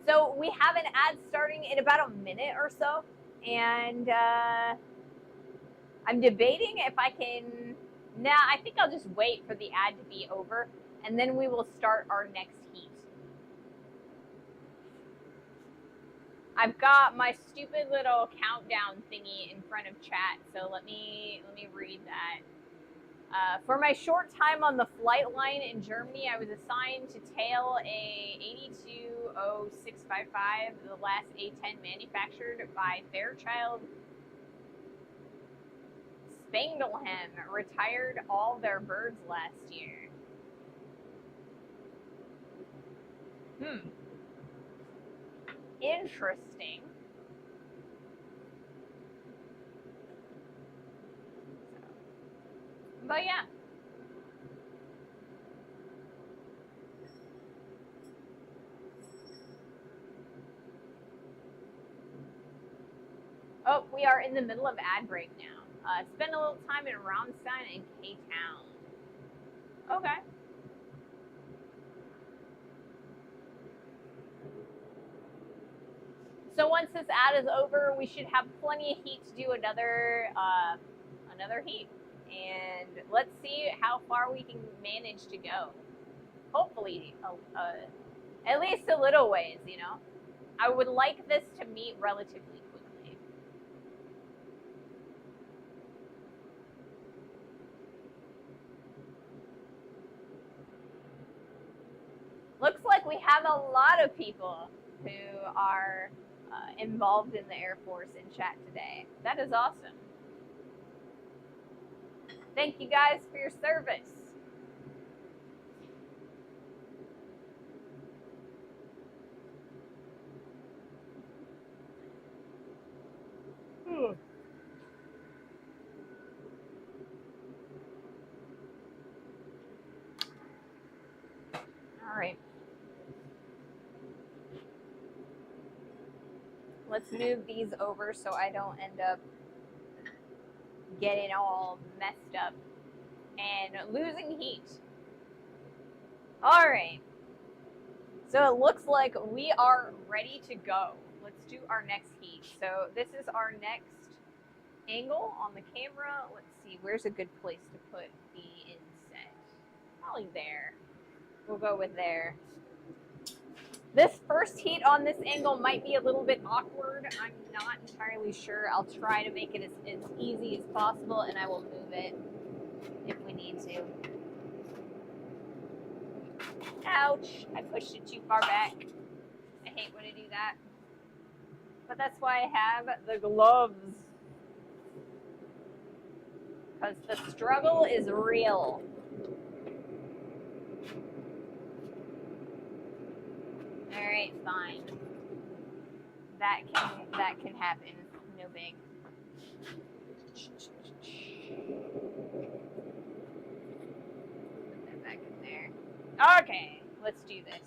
So we have an ad starting in about a minute or so, and I'm debating if I can... Nah, I think I'll just wait for the ad to be over, and then we will start our next heat. I've got my stupid little countdown thingy in front of chat, so let me read that. For my short time on the flight line in Germany, I was assigned to tail a 820655, the last A-10 manufactured by Fairchild Spangleham, retired all their birds last year. Interesting. But yeah. Oh, we are in the middle of ad break now. Spend a little time in Ramstein and K-Town. Okay. So once this ad is over, we should have plenty of heat to do another heat. And let's see how far we can manage to go. Hopefully, at least a little ways, you know. I would like this to meet relatively quickly. Looks like we have a lot of people who are involved in the Air Force in chat today. That is awesome. Thank you guys for your service. All right. Let's move these over so I don't end up getting all messed up and losing heat. All right. So it looks like we are ready to go. Let's do our next heat. So this is our next angle on the camera. Let's see, where's a good place to put the inset? Probably there. We'll go with there. This first heat on this angle might be a little bit awkward. I'm not entirely sure. I'll try to make it as easy as possible, and I will move it if we need to. Ouch! I pushed it too far back. I hate when I do that. But that's why I have the gloves. Because the struggle is real. Alright, fine. That can happen. No big. Put that back in there. Okay, let's do this.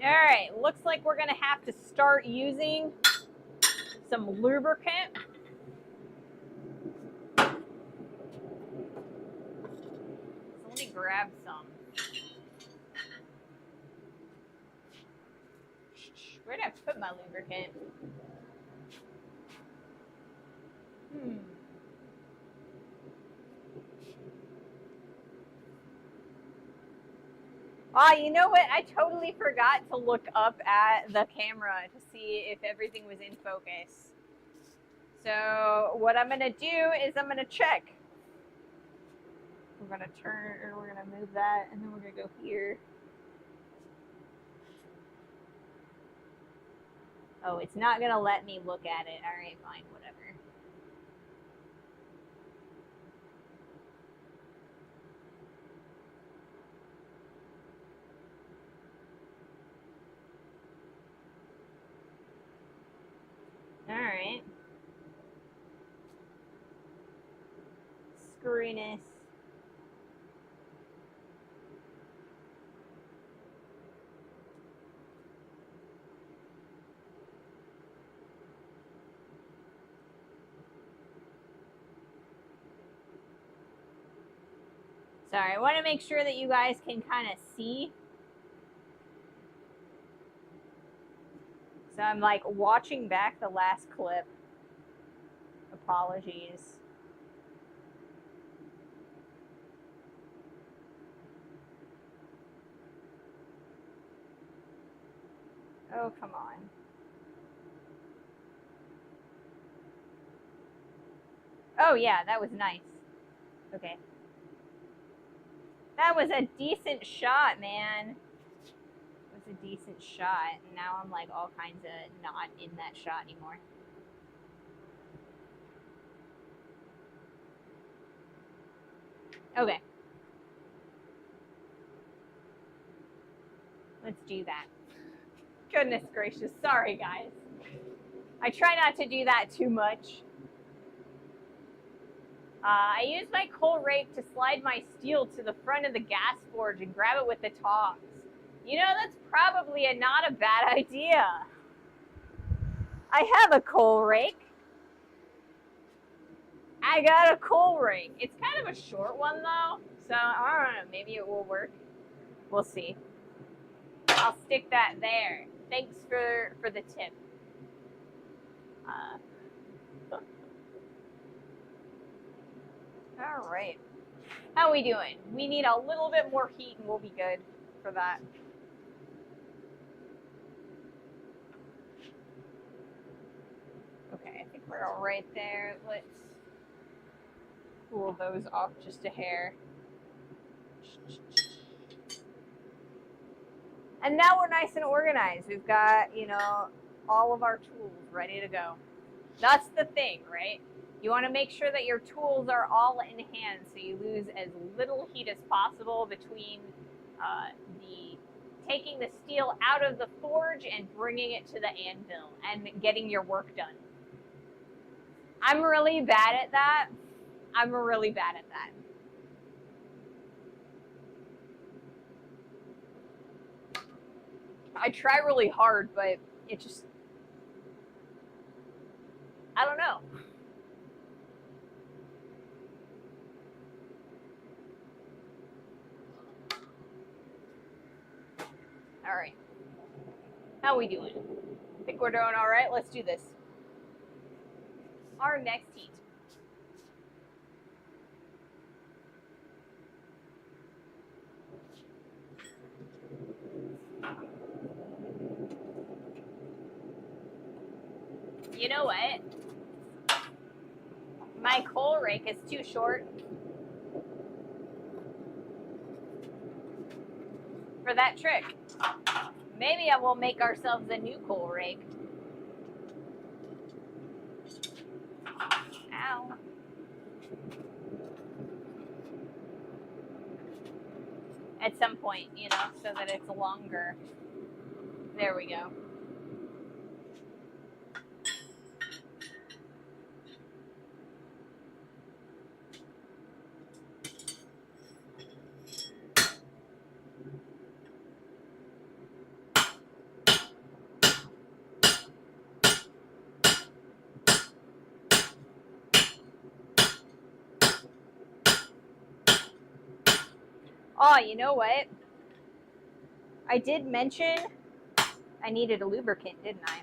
All right, looks like we're gonna have to start using some lubricant. So let me grab some. Where did I put my lubricant? Ah, you know what? I totally forgot to look up at the camera to see if everything was in focus. So what I'm gonna do is I'm gonna check. We're gonna turn, or we're gonna move that, and then we're gonna go here. Oh, it's not gonna let me look at it. All right, fine, whatever. All right. Screwiness. Sorry, I want to make sure that you guys can kind of see. So I'm like watching back the last clip. Apologies. Oh, come on. Oh, yeah, that was nice. Okay. That was a decent shot, man. It was a decent shot. And now I'm like all kinds of not in that shot anymore. Okay. Let's do that. Goodness gracious. Sorry, guys. I try not to do that too much. I use my coal rake to slide my steel to the front of the gas forge and grab it with the tongs. You know, that's probably not a bad idea. I have a coal rake. I got a coal rake. It's kind of a short one, though. So, I don't know. Maybe it will work. We'll see. I'll stick that there. Thanks for the tip. All right. How are we doing? We need a little bit more heat and we'll be good for that. Okay, I think we're all right there. Let's cool those off just a hair. And now we're nice and organized. We've got, you know, all of our tools ready to go. That's the thing, right? You want to make sure that your tools are all in hand so you lose as little heat as possible between taking the steel out of the forge and bringing it to the anvil and getting your work done. I'm really bad at that. I'm really bad at that. I try really hard, but it just, I don't know. All right. How are we doing? I think we're doing all right. Let's do this. Our next heat. You know what? My coal rake is too short for that trick. Maybe I will make ourselves a new coal rake. Ow. At some point, you know, so that it's longer. There we go. Oh, you know what? I did mention I needed a lubricant, didn't I?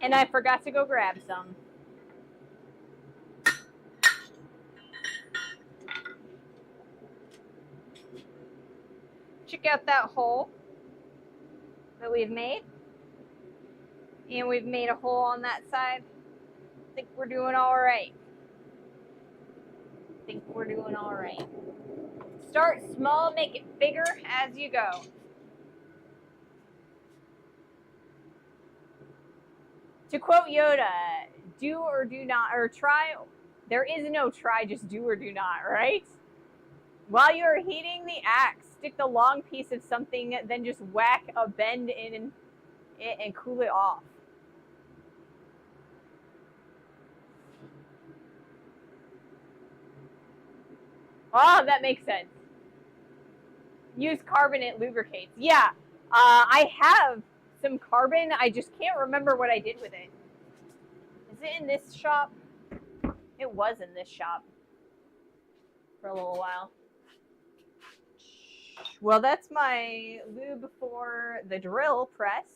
And I forgot to go grab some. Check out that hole that we've made. And we've made a hole on that side. I think we're doing all right. Start small, make it bigger as you go. To quote Yoda, do or do not, or try. There is no try, just do or do not, right? While you're heating the axe, stick the long piece of something, then just whack a bend in it and cool it off. Oh, that makes sense. Use carbon, it lubricates. Yeah, I have some carbon. I just can't remember what I did with it. Is it in this shop? It was in this shop for a little while. Well, that's my lube for the drill press.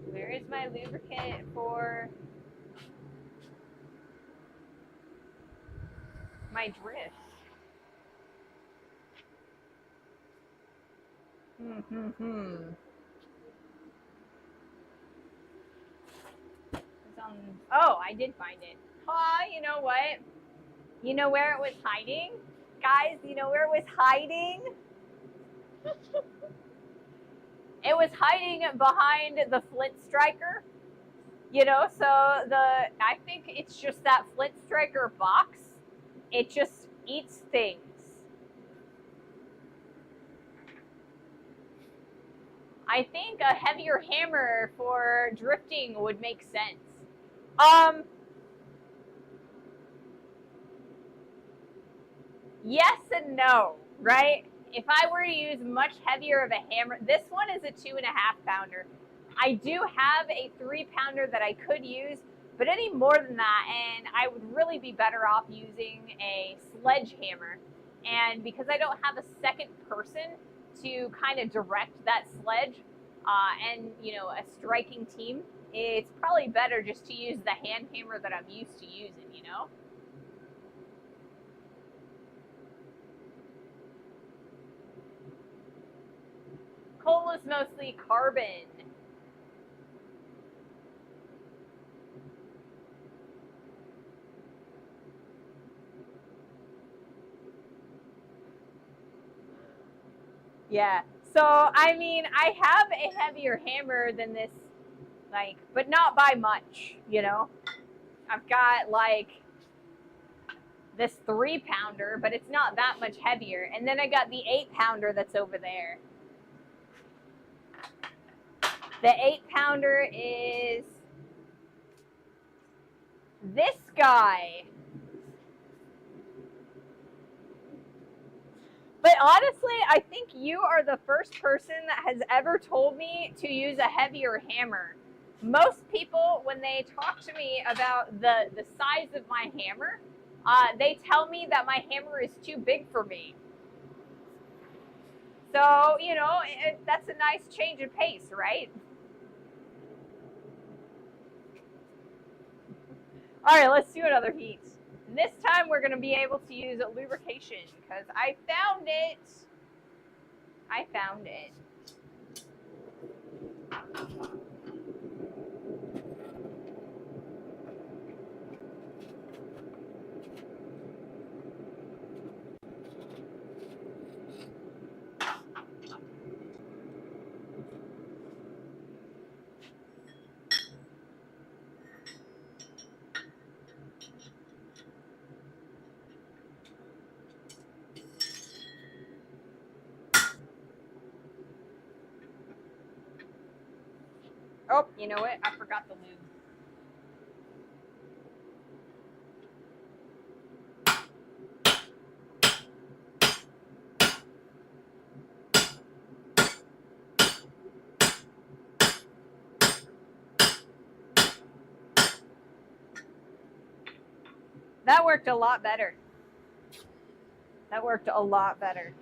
Where is my lubricant for my drift? Oh, I did find it. You know what? You know where it was hiding? Guys, you know where it was hiding? It was hiding behind the flint striker. You know, so I think it's just that flint striker box. It just eats things. I think a heavier hammer for drifting would make sense. Yes and no, right? If I were to use much heavier of a hammer, this one is a 2.5 pounder. I do have a 3 pounder that I could use, but any more than that, and I would really be better off using a sledgehammer. And because I don't have a second person to kind of direct that sledge and, you know, a striking team, it's probably better just to use the hand hammer that I'm used to using, you know? Coal is mostly carbon. Yeah. So, I mean, I have a heavier hammer than this, like, but not by much, you know? I've got, like, this 3 pounder, but it's not that much heavier. And then I got the 8 pounder that's over there. The 8 pounder is this guy. But honestly, I think you are the first person that has ever told me to use a heavier hammer. Most people, when they talk to me about the size of my hammer, they tell me that my hammer is too big for me. So, you know, that's a nice change of pace, right? All right, let's do another heat. And this time we're going to be able to use lubrication because I found it. I found it. Oh, you know what? I forgot the lube. That worked a lot better. That worked a lot better.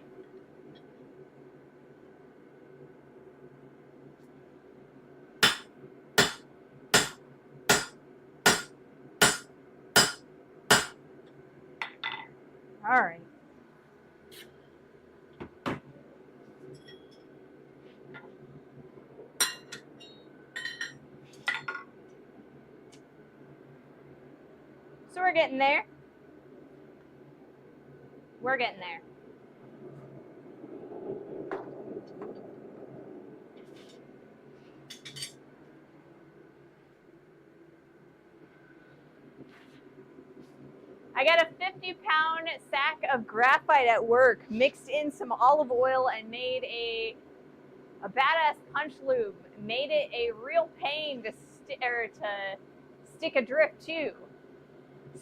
All right. So we're getting there. We're getting there. I got a 50-pound sack of graphite at work, mixed in some olive oil, and made a badass punch lube. Made it a real pain to stick a drift too.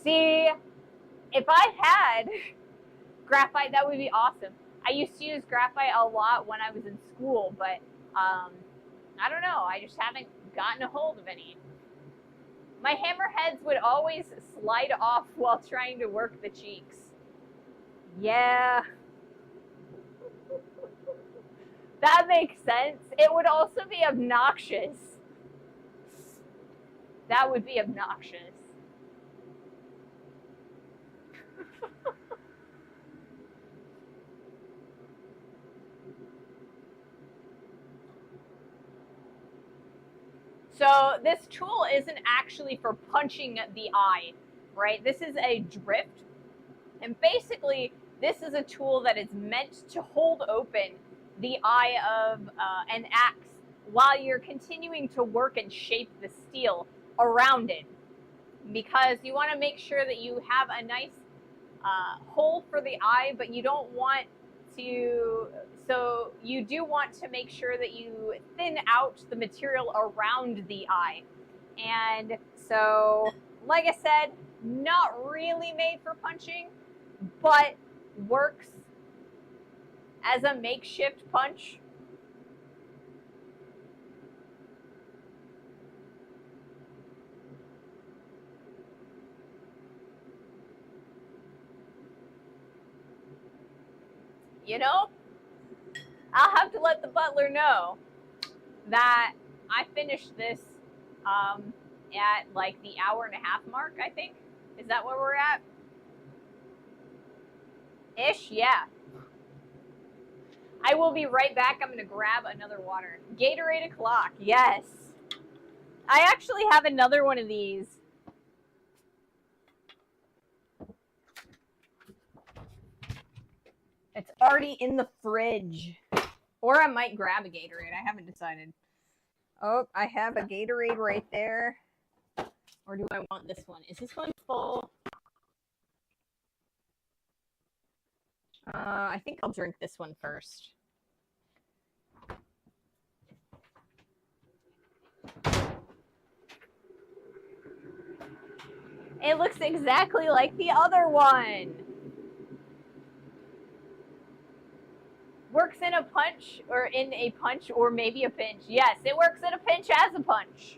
See, if I had graphite, that would be awesome. I used to use graphite a lot when I was in school, but I don't know. I just haven't gotten a hold of any. My hammerheads would always slide off while trying to work the cheeks. Yeah. That makes sense. It would also be obnoxious. That would be obnoxious. So this tool isn't actually for punching the eye, right? This is a drift. And basically, this is a tool that is meant to hold open the eye of an axe while you're continuing to work and shape the steel around it. Because you want to make sure that you have a nice hole for the eye, but you don't want to, so you do want to make sure that you thin out the material around the eye. And so, like I said, not really made for punching, but works as a makeshift punch. You know, I'll have to let the butler know that I finished this at like the hour-and-a-half mark, I think. Is that where we're at? Ish, yeah. I will be right back. I'm going to grab another water. Gatorade o'clock, yes. I actually have another one of these. It's already in the fridge. Or I might grab a Gatorade. I haven't decided. Oh, I have a Gatorade right there. Or do I want this one? Is this one full? I think I'll drink this one first. It looks exactly like the other one. Works in a punch, or maybe a pinch. Yes, it works in a pinch as a punch.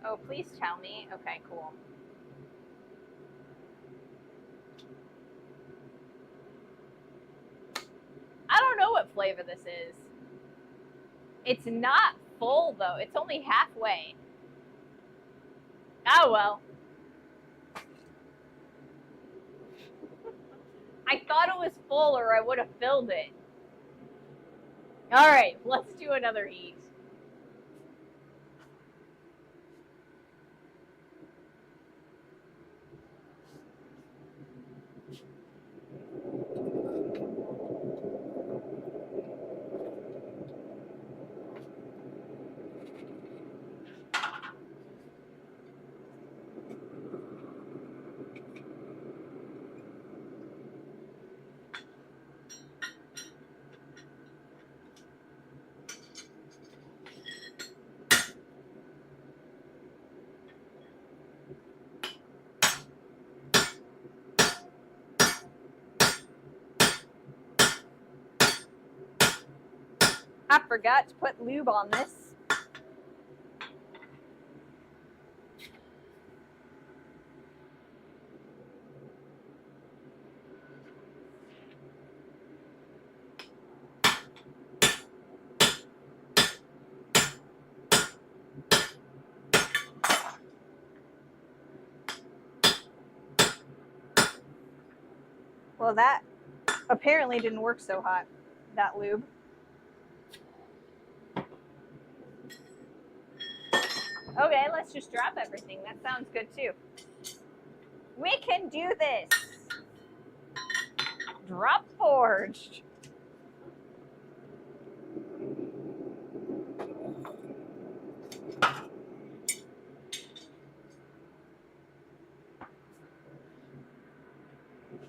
Oh, please tell me. Okay, cool. I don't know what flavor this is. It's not full, though. It's only halfway. Oh, well. I thought it was full, or I would have filled it. All right, let's do another heat. I forgot to put lube on this. Well, that apparently didn't work so hot, that lube. Okay, let's just drop everything. That sounds good too. We can do this. Drop forged.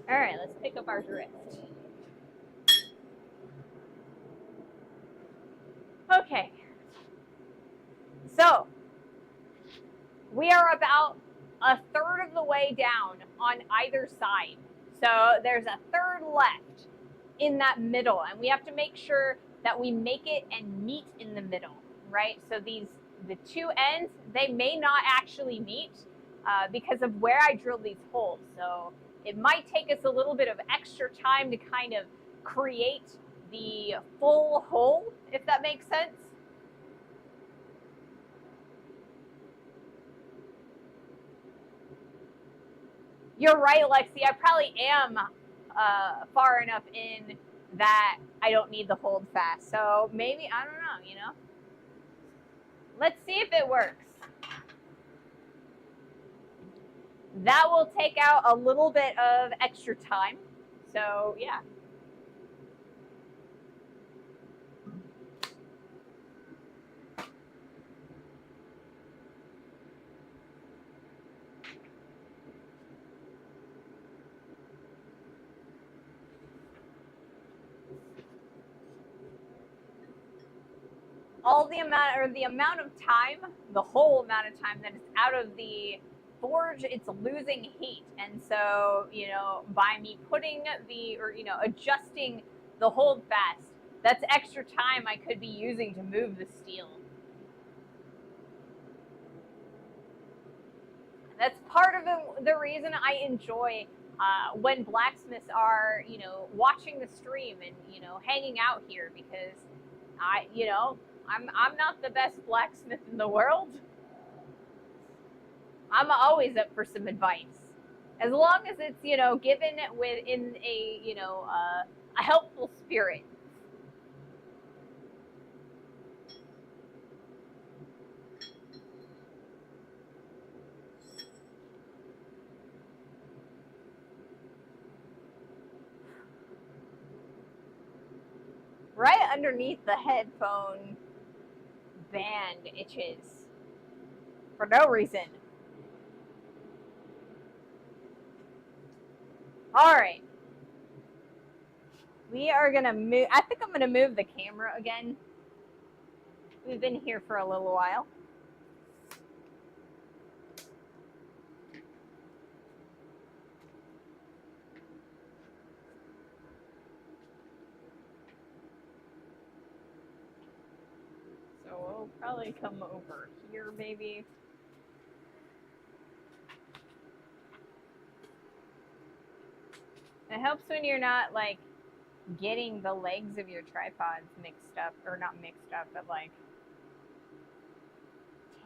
All right, let's pick up our drift. Okay. So, we are about a third of the way down on either side. So, there's a third left in that middle, and we have to make sure that we make it and meet in the middle, right? So, the two ends, they may not actually meet because of where I drilled these holes. So, it might take us a little bit of extra time to kind of create the full hole, if that makes sense. You're right, Lexi. I probably am far enough in that I don't need the hold fast. So maybe, I don't know, you know. Let's see if it works. That will take out a little bit of extra time. So, yeah. The amount of time, the whole amount of time that it's out of the forge, it's losing heat. And so, you know, by me putting adjusting the hold fast, that's extra time I could be using to move the steel. That's part of the reason I enjoy when blacksmiths are, you know, watching the stream and, you know, hanging out here, because I'm not the best blacksmith in the world. I'm always up for some advice, as long as it's, you know, given within a, you know, a helpful spirit. Right underneath the headphone band itches for no reason. All right. We are going to move. I think I'm going to move the camera again. We've been here for a little while. So we'll probably come over here maybe. It helps when you're not like getting the legs of your tripods mixed up, or not mixed up, but like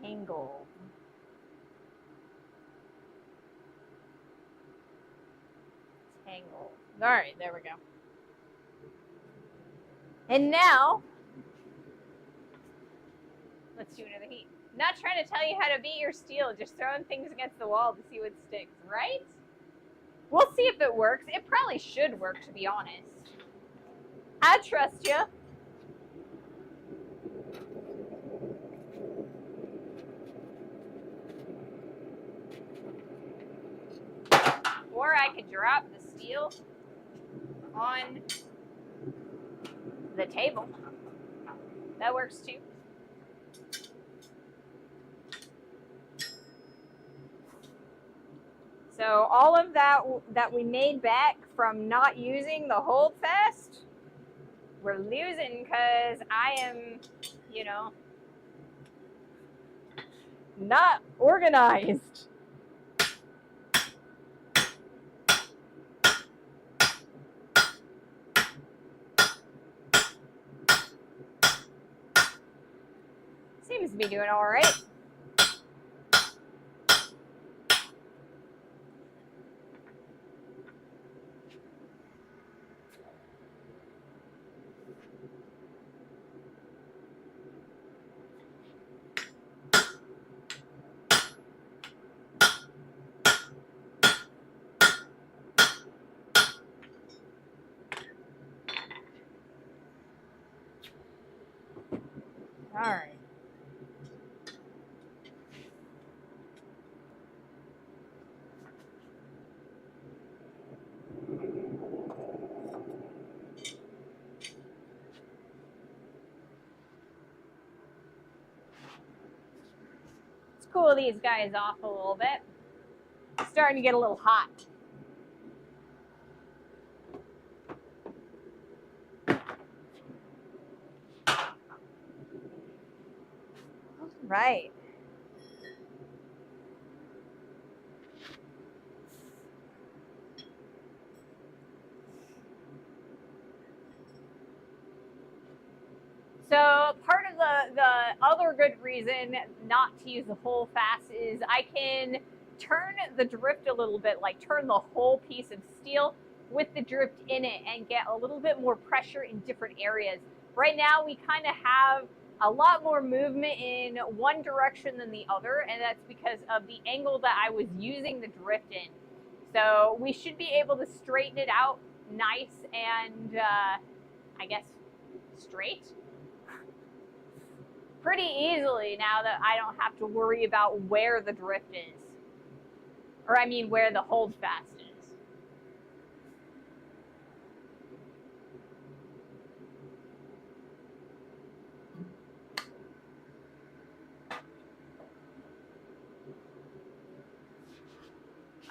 tangled. Tangled. All right, there we go. And now, let's do another heat. Not trying to tell you how to beat your steel, just throwing things against the wall to see what sticks, right? We'll see if it works. It probably should work, to be honest. I trust you. Or I could drop the steel on the table. That works too. So all of that we made back from not using the hold fast, we're losing because I am, you know, not organized. Seems to be doing all right. All right. Let's cool these guys off a little bit. It's starting to get a little hot. Right. So part of the other good reason not to use the whole fast is I can turn the drift a little bit, like turn the whole piece of steel with the drift in it and get a little bit more pressure in different areas. Right now we kind of have a lot more movement in one direction than the other, and that's because of the angle that I was using the drift in. So we should be able to straighten it out nice and I guess straight pretty easily now that I don't have to worry about where the drift is. Or I mean where the hold fast is.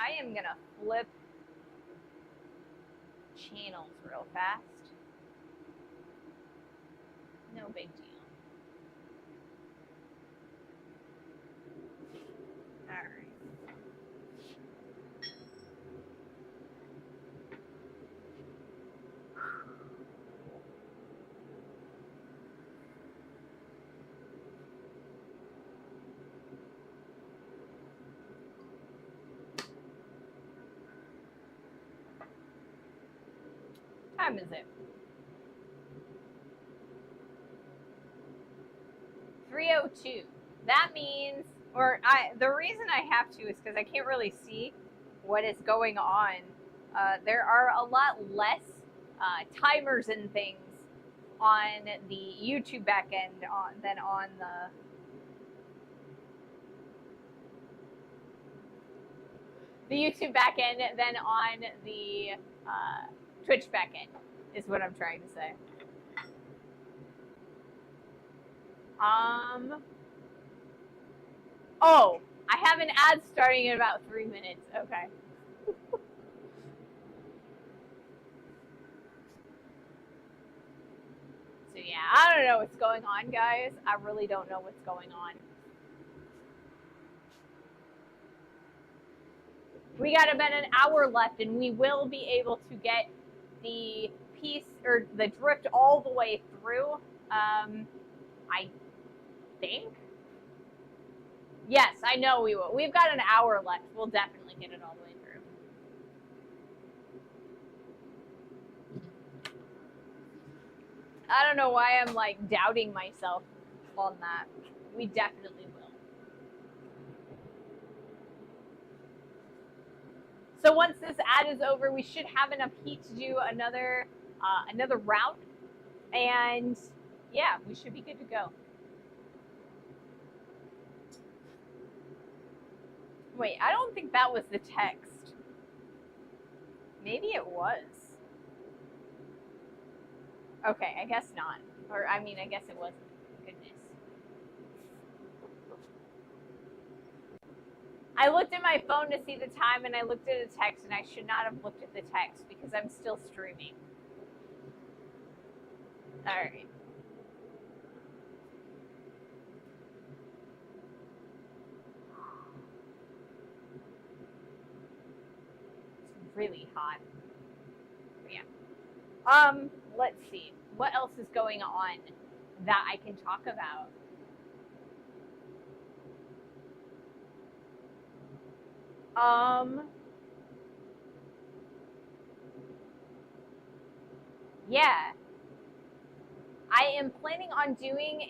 I am gonna flip channels real fast. No big deal. All right. What time is it? 3:02. That means, the reason I have to is because I can't really see what is going on. There are a lot less timers and things on the YouTube backend than on the YouTube backend than on the Twitch backend, is what I'm trying to say. Oh, I have an ad starting in about 3 minutes. Okay. So yeah, I don't know what's going on, guys. I really don't know what's going on. We got about an hour left, and we will be able to get the piece or the drift all the way through. I think. Yes, I know we will. We've got an hour left. We'll definitely get it all the way through. I don't know why I'm like doubting myself on that. We definitely will. So once this ad is over, we should have enough heat to do another round, and yeah, we should be good to go. Wait, I don't think that was the text. Maybe it was. Okay, I guess not. Or, I mean, I guess it wasn't. Goodness. I looked at my phone to see the time, and I looked at a text, and I should not have looked at the text because I'm still streaming. All right. It's really hot. But yeah. Let's see. What else is going on that I can talk about? Yeah. I am planning on doing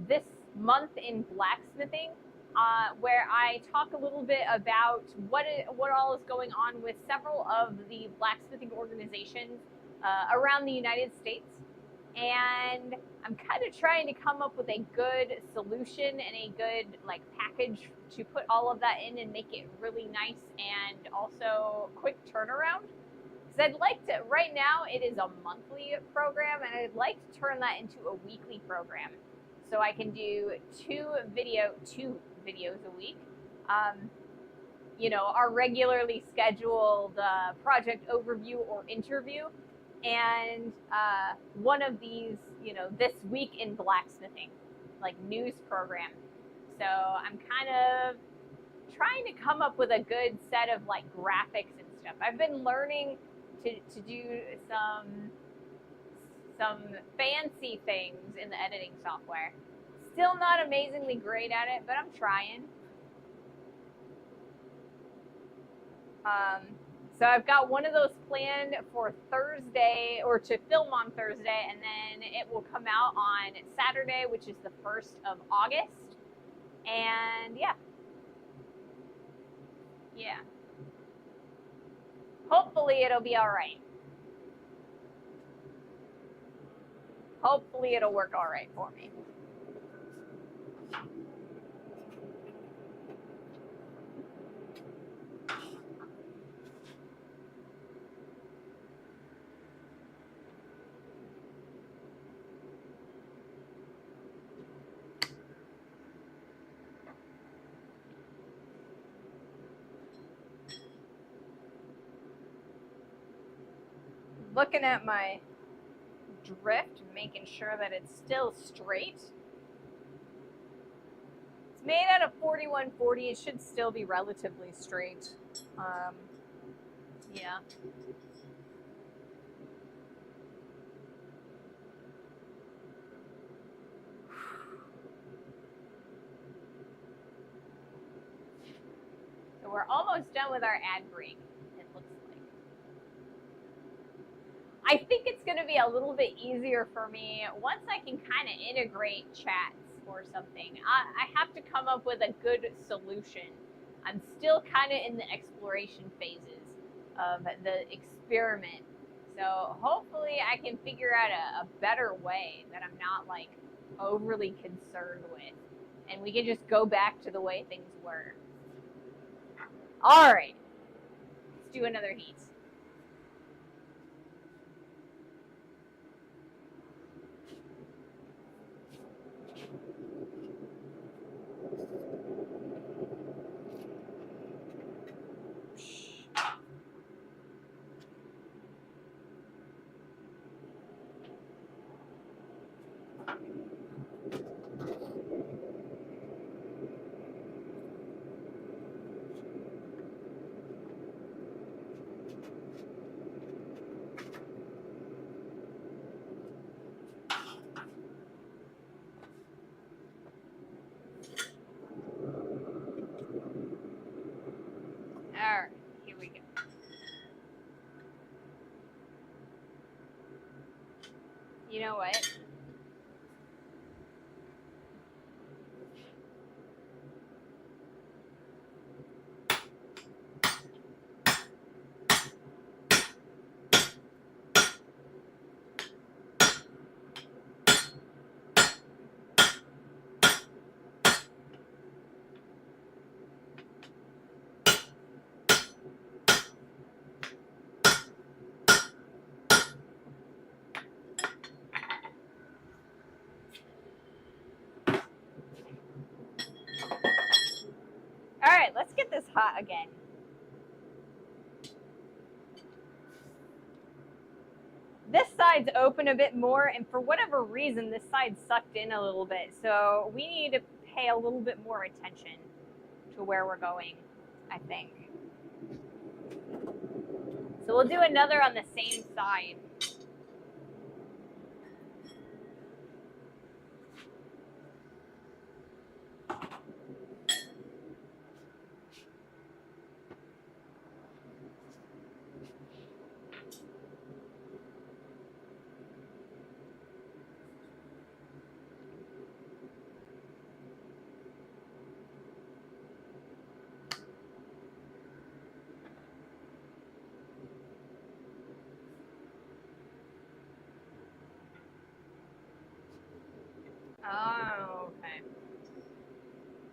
this month in blacksmithing, where I talk a little bit about what all is going on with several of the blacksmithing organizations around the United States, and I'm kind of trying to come up with a good solution and a good like package to put all of that in and make it really nice and also quick turnaround. Because I'd like to, right now it is a monthly program, and I'd like to turn that into a weekly program. So I can do two videos a week. You know, our regularly scheduled project overview or interview, and one of these, you know, this week in blacksmithing, like news program. So I'm kind of trying to come up with a good set of like graphics and stuff. I've been learning to do some fancy things in the editing software. Still not amazingly great at it, but I'm trying. So I've got one of those planned for Thursday, or to film on Thursday, and then it will come out on Saturday, which is the 1st of August. And yeah. Hopefully it'll be all right. Hopefully it'll work all right for me. Looking at my drift, making sure that it's still straight. It's made out of 4140. It should still be relatively straight. Yeah. So we're almost done with our ad break, it looks like. I think it's going to be a little bit easier for me once I can kind of integrate chats or something. I have to come up with a good solution. I'm still kind of in the exploration phases of the experiment. So hopefully I can figure out a better way that I'm not like overly concerned with. And we can just go back to the way things were. All right, let's do another heat. All right, here we go. You know what? All right, let's get this hot again. This side's open a bit more, and for whatever reason, this side sucked in a little bit. So we need to pay a little bit more attention to where we're going, I think. So we'll do another on the same side.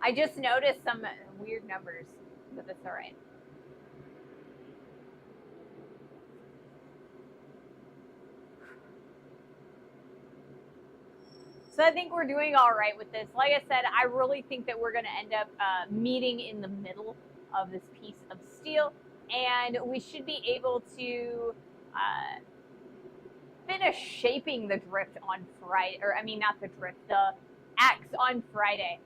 I just noticed some weird numbers, but that's all right. So I think we're doing all right with this. Like I said, I really think that we're going to end up meeting in the middle of this piece of steel, and we should be able to finish shaping the drift on Friday, or I mean, not the drift, the axe on Friday.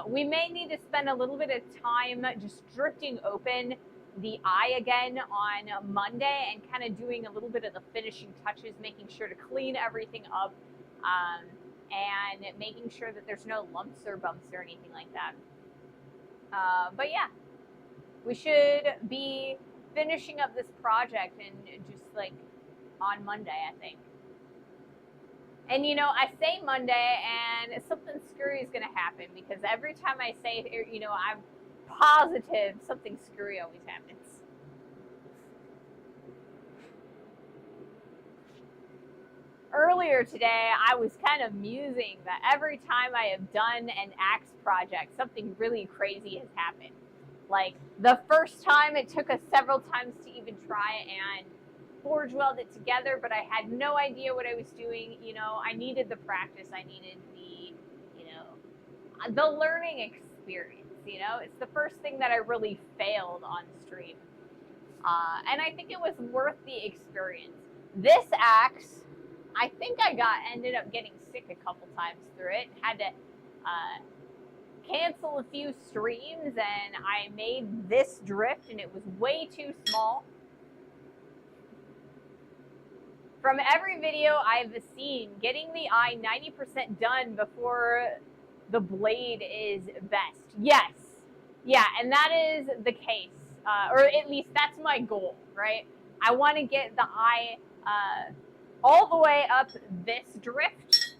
We may need to spend a little bit of time just drifting open the eye again on Monday and kind of doing a little bit of the finishing touches, making sure to clean everything up. And making sure that there's no lumps or bumps or anything like that. But yeah, we should be finishing up this project and just like on Monday, I think. And you know, I say Monday and something screwy is going to happen because every time I say it, you know, I'm positive something screwy always happens. Earlier today, I was kind of musing that every time I have done an axe project, something really crazy has happened. Like the first time, it took us several times to even try and forge weld it together, but I had no idea what I was doing. You know, I needed the practice. I needed the, you know, the learning experience. You know, it's the first thing that I really failed on stream. And I think it was worth the experience. This axe, I think I ended up getting sick a couple times through it. Had to cancel a few streams, and I made this drift, and it was way too small. From every video I've seen, getting the eye 90% done before the blade is best. Yes. Yeah, and that is the case. Or at least that's my goal, right? I want to get the eye all the way up this drift,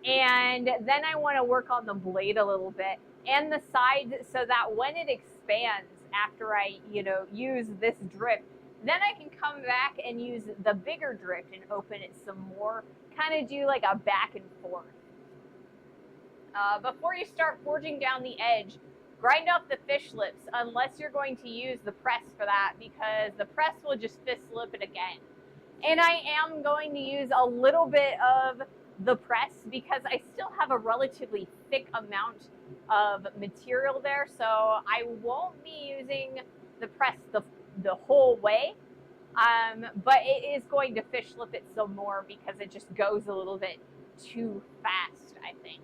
and then I want to work on the blade a little bit and the sides so that when it expands after I, you know, use this drift, then I can come back and use the bigger drift and open it some more, kind of do like a back and forth. Before you start forging down the edge, grind off the fish lips unless you're going to use the press for that, because the press will just fish lip it again. And I am going to use a little bit of the press because I still have a relatively thick amount of material there. So I won't be using the press the whole way. But it is going to fish lip it some more because it just goes a little bit too fast, I think.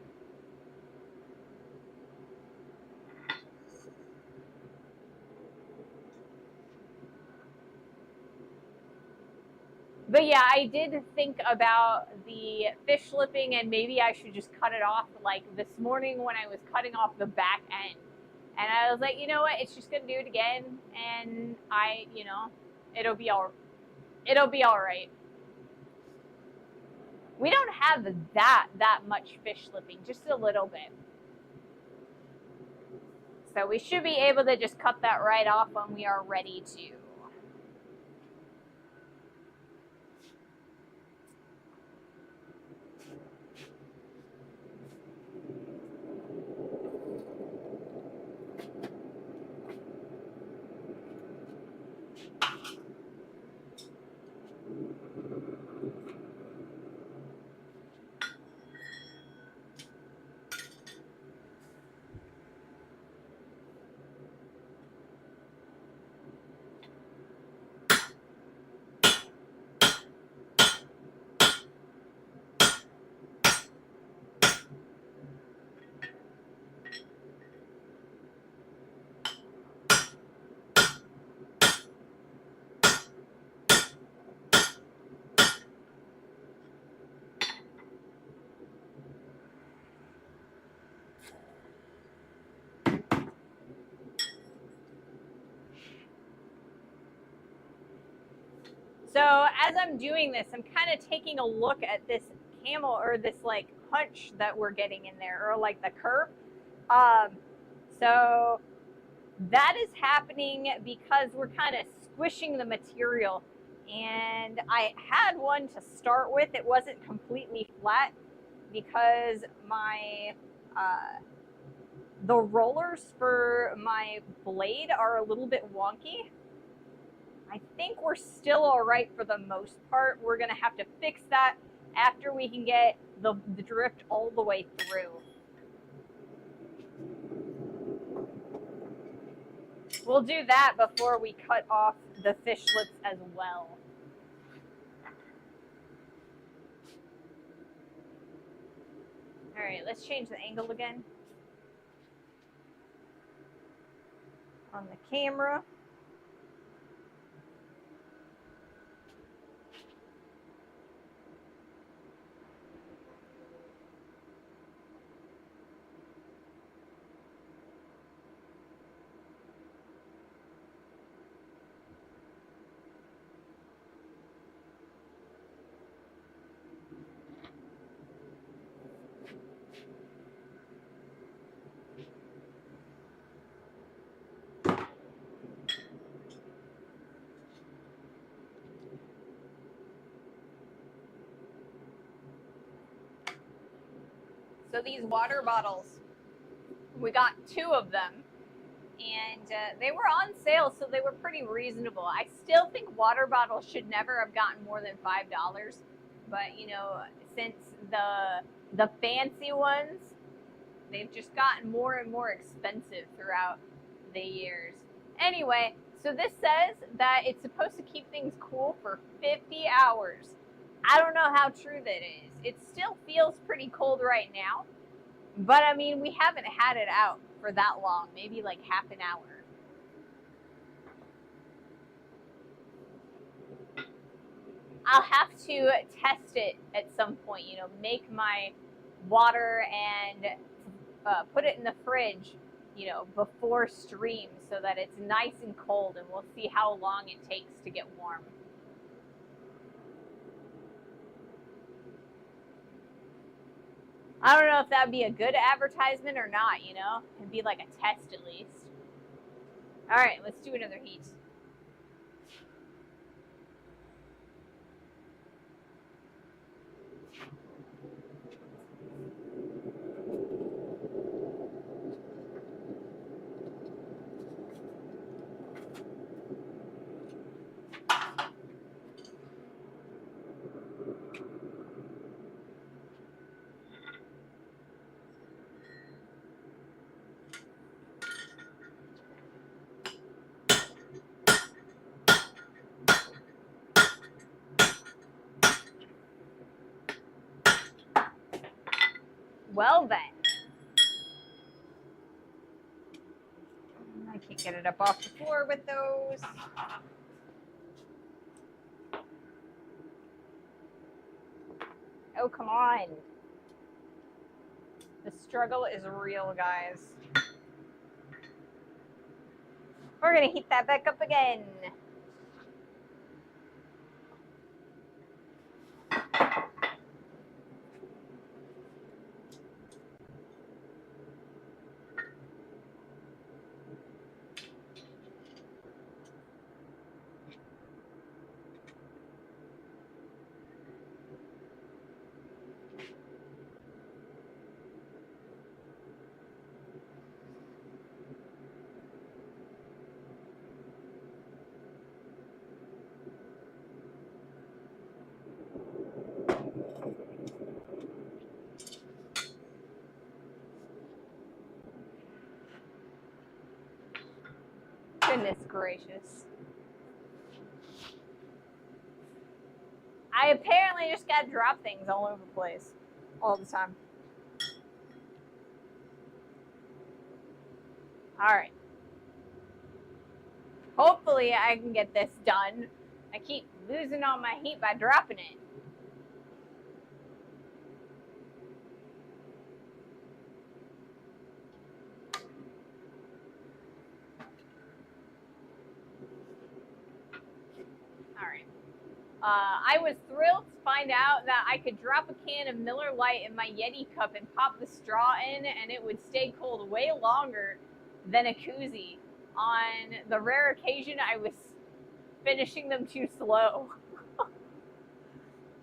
But yeah, I did think about the fish lipping, and maybe I should just cut it off like this morning when I was cutting off the back end. And I was like, you know what, it's just going to do it again. And you know, it'll be all right. We don't have that much fish lipping, just a little bit. So we should be able to just cut that right off when we are ready to. So as I'm doing this, I'm kind of taking a look at this camel, or this like hunch that we're getting in there, or like the curve. So that is happening because we're kind of squishing the material. And I had one to start with. It wasn't completely flat because my The rollers for my blade are a little bit wonky. I think we're still all right for the most part. We're going to have to fix that after we can get the drift all the way through. We'll do that before we cut off the fishlets as well. All right, let's change the angle again on the camera. So these water bottles, we got 2 of them, and they were on sale, so they were pretty reasonable. I still think water bottles should never have gotten more than $5, but you know, since the fancy ones, they've just gotten more and more expensive throughout the years. Anyway, so this says that it's supposed to keep things cool for 50 hours. I don't know how true that is. It still feels pretty cold right now, but I mean, we haven't had it out for that long, maybe like half an hour. I'll have to test it at some point, you know, make my water and put it in the fridge, you know, before stream so that it's nice and cold, and we'll see how long it takes to get warm. I don't know if that would be a good advertisement or not, you know? It'd be like a test at least. All right, let's do another heat. Well then. I can't get it up off the floor with those. Oh, come on. The struggle is real, guys. We're gonna heat that back up again. Goodness gracious. I apparently just gotta drop things all over the place all the time. All right. Hopefully I can get this done. I keep losing all my heat by dropping it. I was thrilled to find out that I could drop a can of Miller Lite in my Yeti cup and pop the straw in, and it would stay cold way longer than a koozie. On the rare occasion I was finishing them too slow.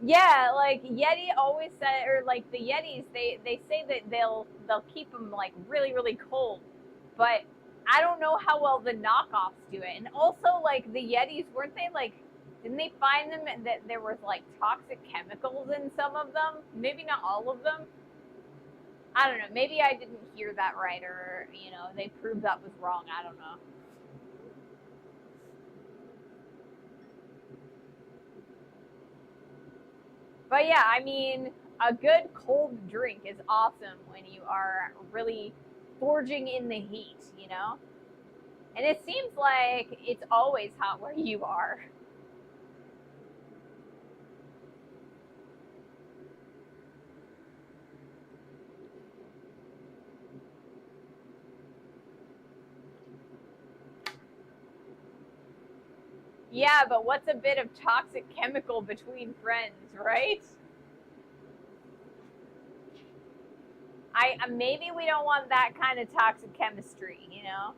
Yeah, like Yeti always said, or like the Yetis, they say that they'll keep them like really really cold, but I don't know how well the knockoffs do it. And also like the Yetis, weren't they like, didn't they find them that there was like toxic chemicals in some of them? Maybe not all of them. I don't know. Maybe I didn't hear that right, or you know, they proved that was wrong. I don't know. But yeah, I mean, a good cold drink is awesome when you are really forging in the heat, you know? And it seems like it's always hot where you are. Yeah, but what's a bit of toxic chemical between friends, right? Maybe we don't want that kind of toxic chemistry, you know?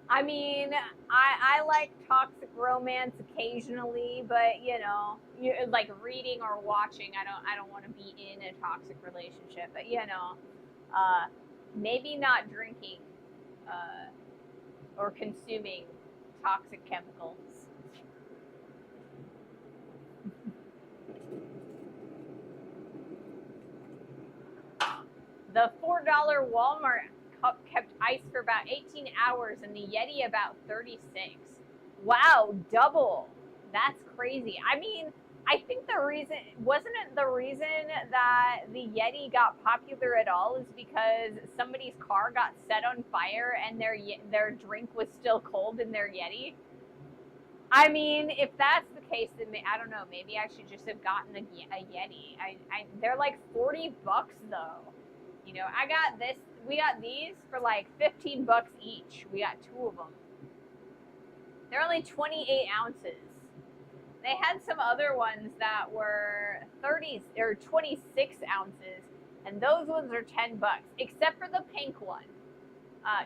I mean, I like toxic romance occasionally, but you know, like reading or watching, I don't want to be in a toxic relationship. But you know, uh, maybe not drinking uh, or consuming toxic chemicals. The $4 Walmart cup kept ice for about 18 hours, and the Yeti about 36. Wow, double. That's crazy. I mean, I think the reason, wasn't it the reason that the Yeti got popular at all is because somebody's car got set on fire and their drink was still cold in their Yeti? I mean, if that's the case, then I don't know. Maybe I should just have gotten a Yeti. They're like $40 though. You know, I got this. We got these for like $15 each. We got two of them. They're only 28 ounces. They had some other ones that were 30 or 26 ounces, and those ones are $10, except for the pink one,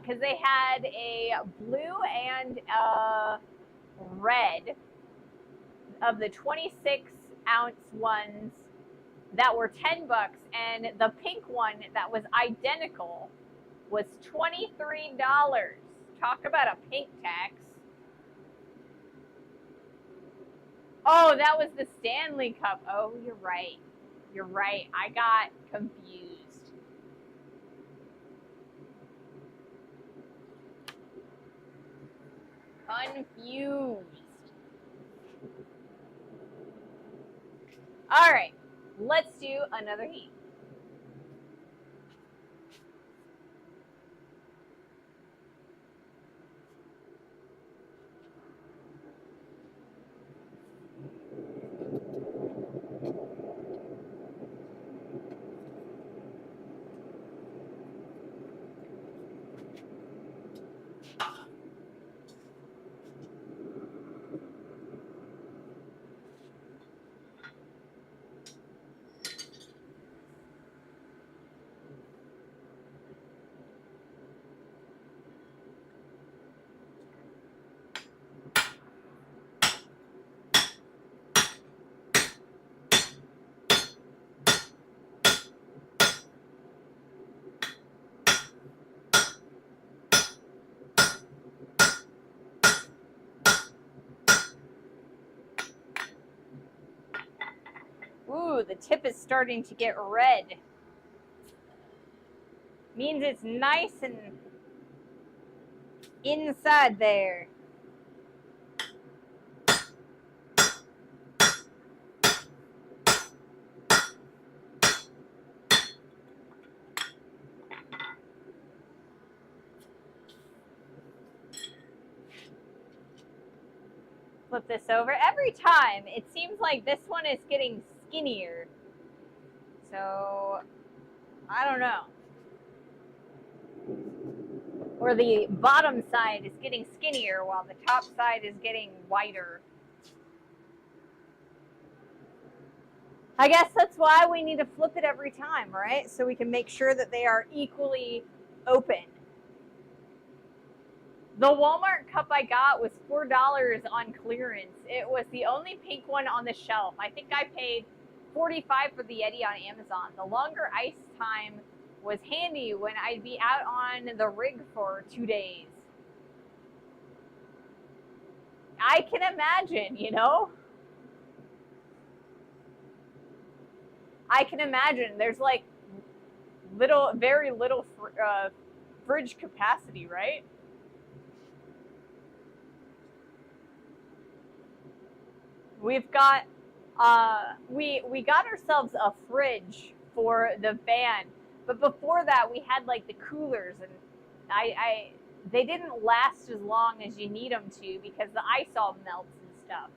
because they had a blue and a red of the 26-ounce ones that were $10, and the pink one that was identical was $23. Talk about a pink tax. Oh, that was the Stanley Cup. Oh, you're right. You're right. I got confused. Confused. All right. Let's do another heat. Ooh, the tip is starting to get red. Means it's nice and inside there. Flip this over. Every time, it seems like this one is getting skinnier. So, I don't know. Or the bottom side is getting skinnier while the top side is getting wider. I guess that's why we need to flip it every time, right? So we can make sure that they are equally open. The Walmart cup I got was $4 on clearance. It was the only pink one on the shelf. I think I paid $45 for the Yeti on Amazon. The longer ice time was handy when I'd be out on the rig for 2 days. I can imagine, you know? I can imagine. There's like very little fridge capacity, right? We've got we got ourselves a fridge for the van, but before that we had like the coolers, and I they didn't last as long as you need them to because the ice all melts and stuff.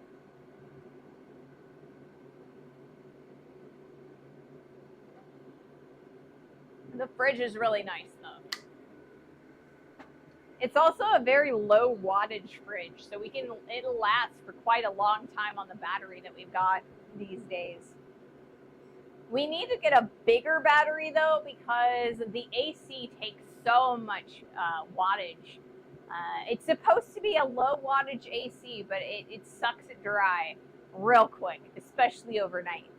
The fridge is really nice though. It's also a very low wattage fridge, so it'll last for quite a long time on the battery that we've got these days. We need to get a bigger battery though because the AC takes so much wattage. It's supposed to be a low wattage AC, but it sucks it dry real quick, especially overnight.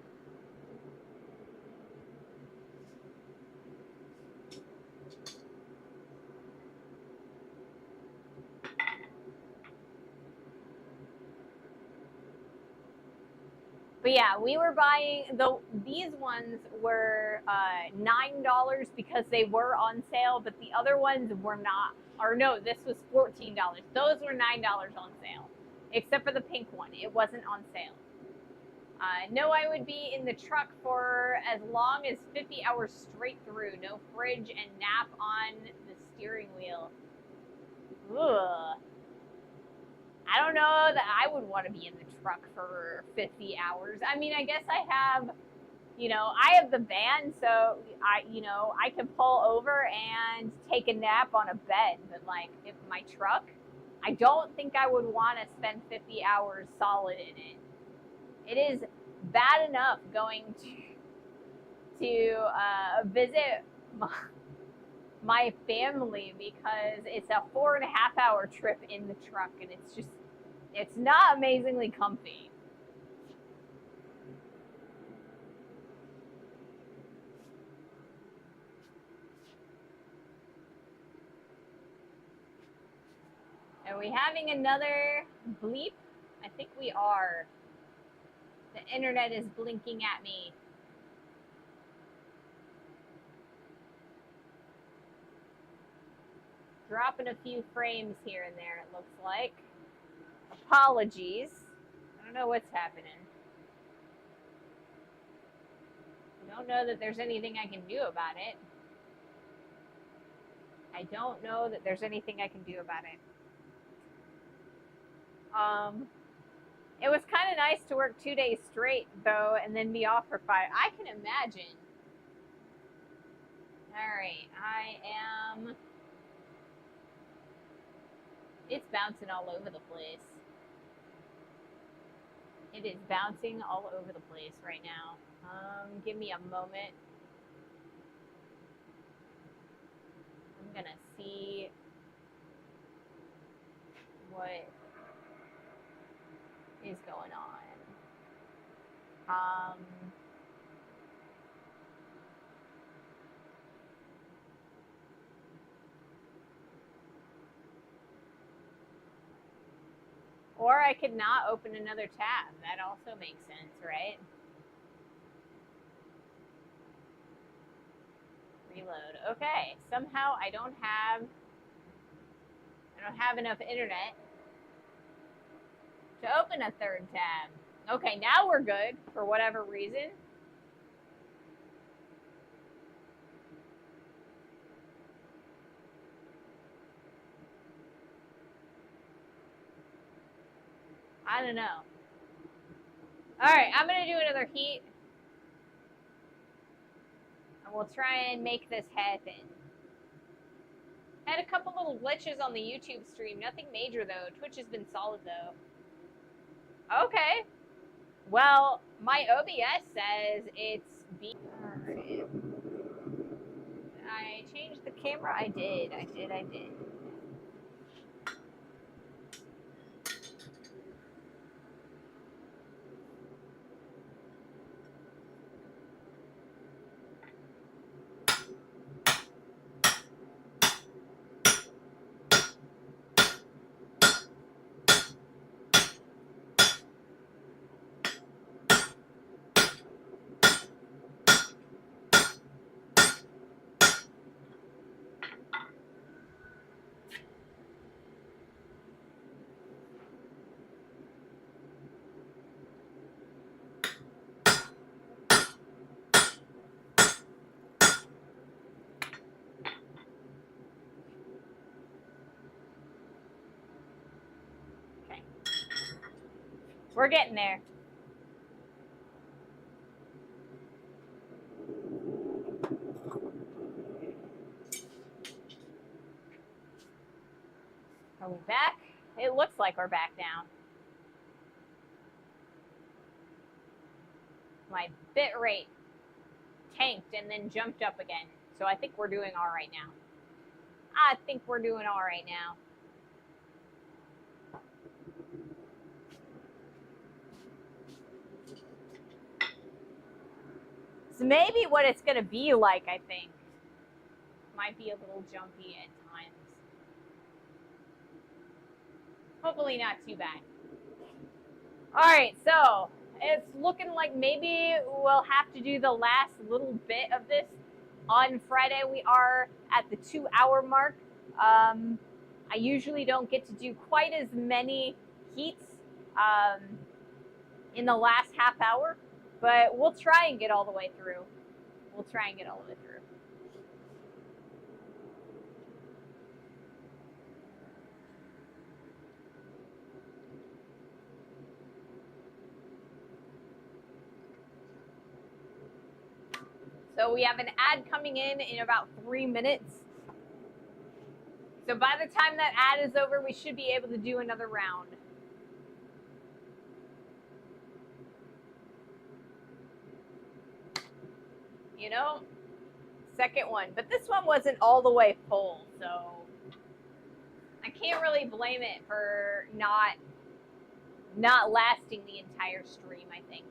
But yeah, we were buying these ones were $9 because they were on sale, but the other ones were not. Or no, this was $14. Those were $9 on sale, except for the pink one. It wasn't on sale. No, I would be in the truck for as long as 50 hours straight through. No fridge and nap on the steering wheel. Ugh. I don't know that I would want to be in the truck for 50 hours. I mean, I guess I have, I have the van, so I can pull over and take a nap on a bed. But like, if my truck, I don't think I would want to spend 50 hours solid in it. It is bad enough going to visit my family because it's a 4.5-hour trip in the truck, and it's not amazingly comfy. Are we having another bleep? I think we are. The internet is blinking at me. Dropping a few frames here and there, it looks like. Apologies. I don't know what's happening. I don't know that there's anything I can do about it. It was kind of nice to work 2 days straight, though, and then be off for 5. I can imagine. All right, it's bouncing all over the place. It is bouncing all over the place right now. Give me a moment. I'm gonna see what is going on. Or I could not open another tab. That also makes sense, right? Reload. Okay. Somehow I don't have enough internet to open a third tab. Okay, now we're good for whatever reason. I don't know. All right, I'm going to do another heat. And we'll try and make this happen. Had a couple little glitches on the YouTube stream. Nothing major, though. Twitch has been solid, though. Okay. Well, my OBS says it's Alright. I changed the camera. I did. We're getting there. Are we back? It looks like we're back now. My bit rate tanked and then jumped up again. So I think we're doing all right now. I think we're doing all right now. So maybe what it's going to be like, I think, might be a little jumpy at times. Hopefully not too bad. All right, so it's looking like maybe we'll have to do the last little bit of this on Friday. We are at the 2-hour mark. I usually don't get to do quite as many heats in the last half hour, but we'll try and get all the way through. We'll try and get all the way through. So we have an ad coming in about 3 minutes. So by the time that ad is over, we should be able to do another round. You know, second one. But this one wasn't all the way full, so I can't really blame it for not lasting the entire stream, I think.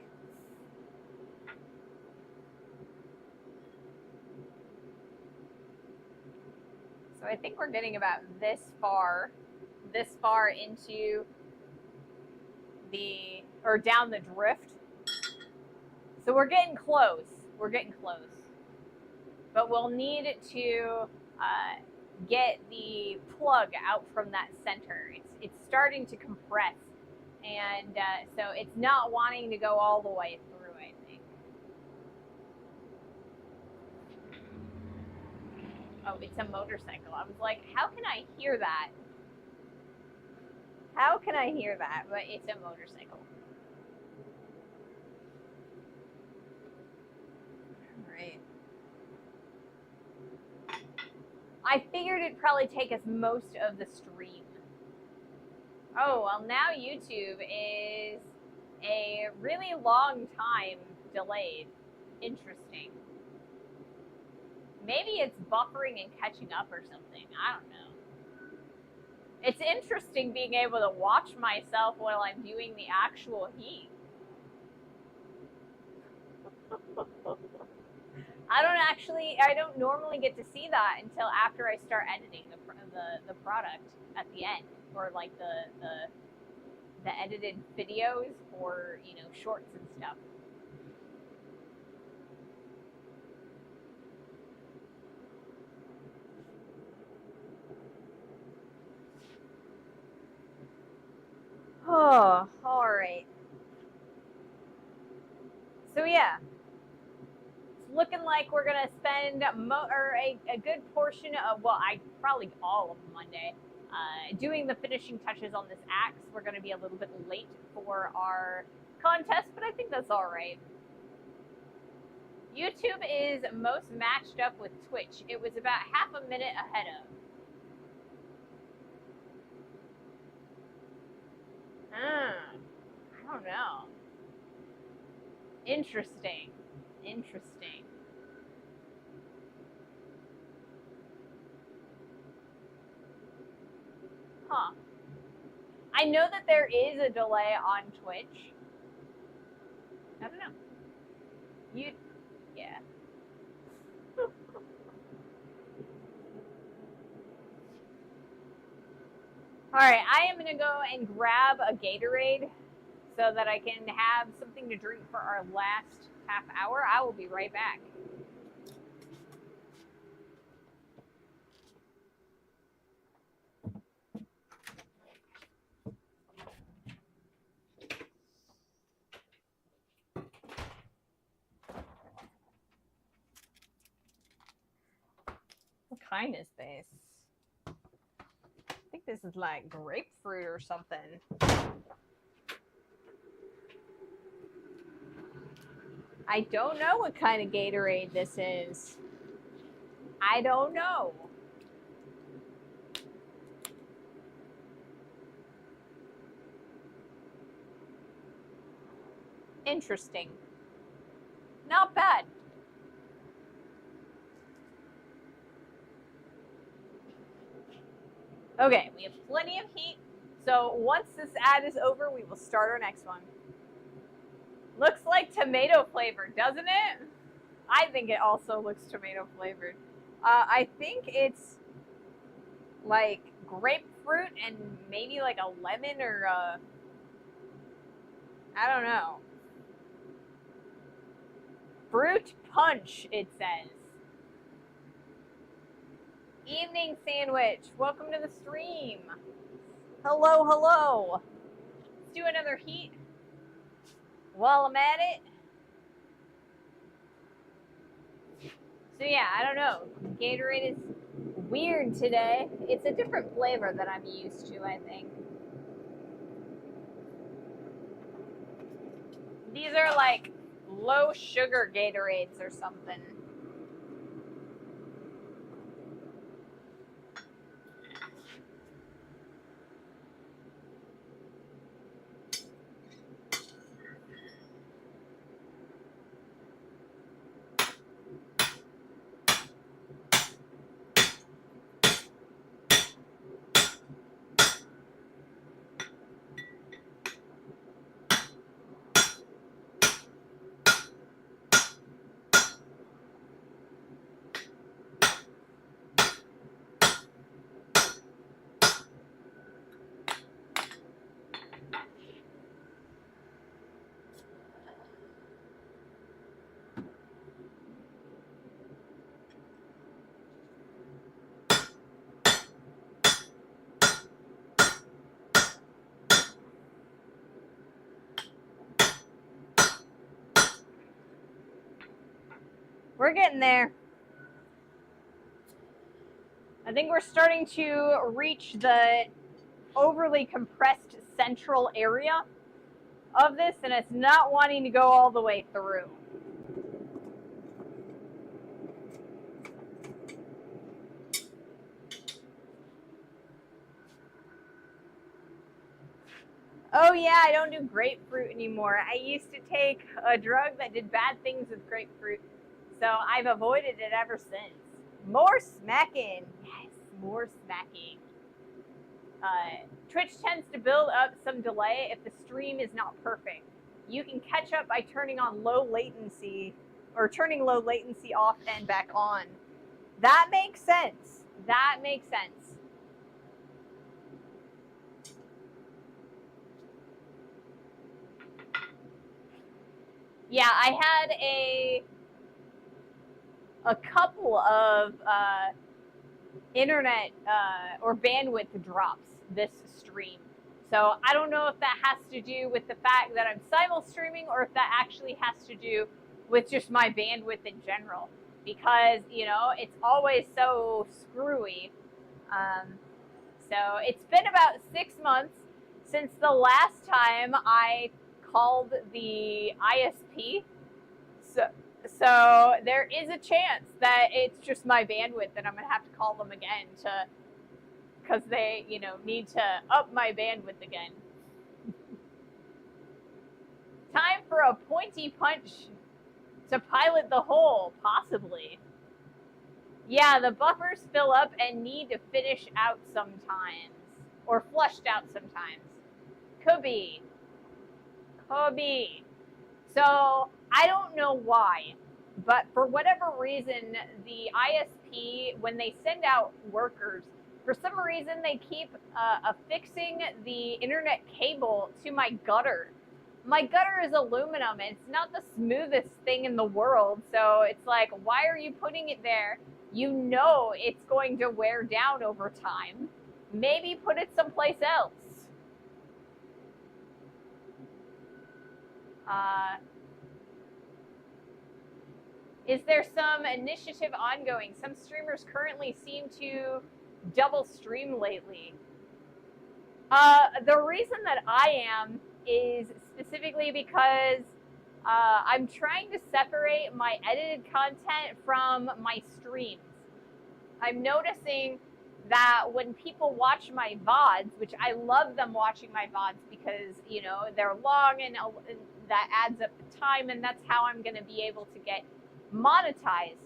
So I think we're getting about this far into down the drift. So we're getting close. We're getting close. But we'll need to get the plug out from that center. It's starting to compress. And so it's not wanting to go all the way through, I think. Oh, it's a motorcycle. I was like, how can I hear that? How can I hear that? But it's a motorcycle. All right. I figured it'd probably take us most of the stream. Oh, well, now YouTube is a really long time delayed. Interesting. Maybe it's buffering and catching up or something. I don't know. It's interesting being able to watch myself while I'm doing the actual heat. I don't normally get to see that until after I start editing the product at the end, or like the edited videos or, you know, shorts and stuff. Oh, all right. So yeah, it's looking like we're gonna spend a good portion of, well, probably all of Monday doing the finishing touches on this axe. We're gonna be a little bit late for our contest, but I think that's all right. YouTube is most matched up with Twitch. It was about half a minute ahead of. I don't know. Interesting. Interesting. Huh. I know that there is a delay on Twitch. I don't know. Yeah. All right, I am going to go and grab a Gatorade so that I can have something to drink for our last half hour. I will be right back. What kind is this? I think this is like grapefruit or something. I don't know what kind of Gatorade this is. I don't know. Interesting. Not bad. Okay, we have plenty of heat. So once this ad is over, we will start our next one. Looks like tomato flavored, doesn't it? I think it also looks tomato flavored. I think it's like grapefruit and maybe like a lemon or I don't know. Fruit punch, it says. Evening sandwich. Welcome to the stream. Hello, hello. Let's do another heat while I'm at it. So yeah, I don't know. Gatorade is weird today. It's a different flavor than I'm used to, I think. These are like low sugar Gatorades or something. We're getting there. I think we're starting to reach the overly compressed central area of this, and it's not wanting to go all the way through. Oh yeah, I don't do grapefruit anymore. I used to take a drug that did bad things with grapefruit, so I've avoided it ever since. More smacking. Yes, more smacking. Twitch tends to build up some delay if the stream is not perfect. You can catch up by turning on low latency, or turning low latency off and back on. That makes sense. That makes sense. Yeah, I had a couple of internet or bandwidth drops this stream. So I don't know if that has to do with the fact that I'm simul streaming or if that actually has to do with just my bandwidth in general, because you know it's always so screwy. So it's been about 6 months since the last time I called the ISP. So there is a chance that it's just my bandwidth and I'm gonna have to call them again because they, you know, need to up my bandwidth again. Time for a pointy punch to pilot the hole, possibly. Yeah, the buffers fill up and need to finish out sometimes, or flushed out sometimes. Could be. Could be. So I don't know why, but for whatever reason, the ISP, when they send out workers, for some reason they keep affixing the internet cable to my gutter. My gutter is aluminum, and it's not the smoothest thing in the world, so it's like, why are you putting it there? You know it's going to wear down over time. Maybe put it someplace else. Is there some initiative ongoing? Some streamers currently seem to double stream lately. The reason that I am is specifically because I'm trying to separate my edited content from my streams. I'm noticing that when people watch my VODs, which I love them watching my VODs because, you know, they're long and that adds up the time, and that's how I'm going to be able to get monetized.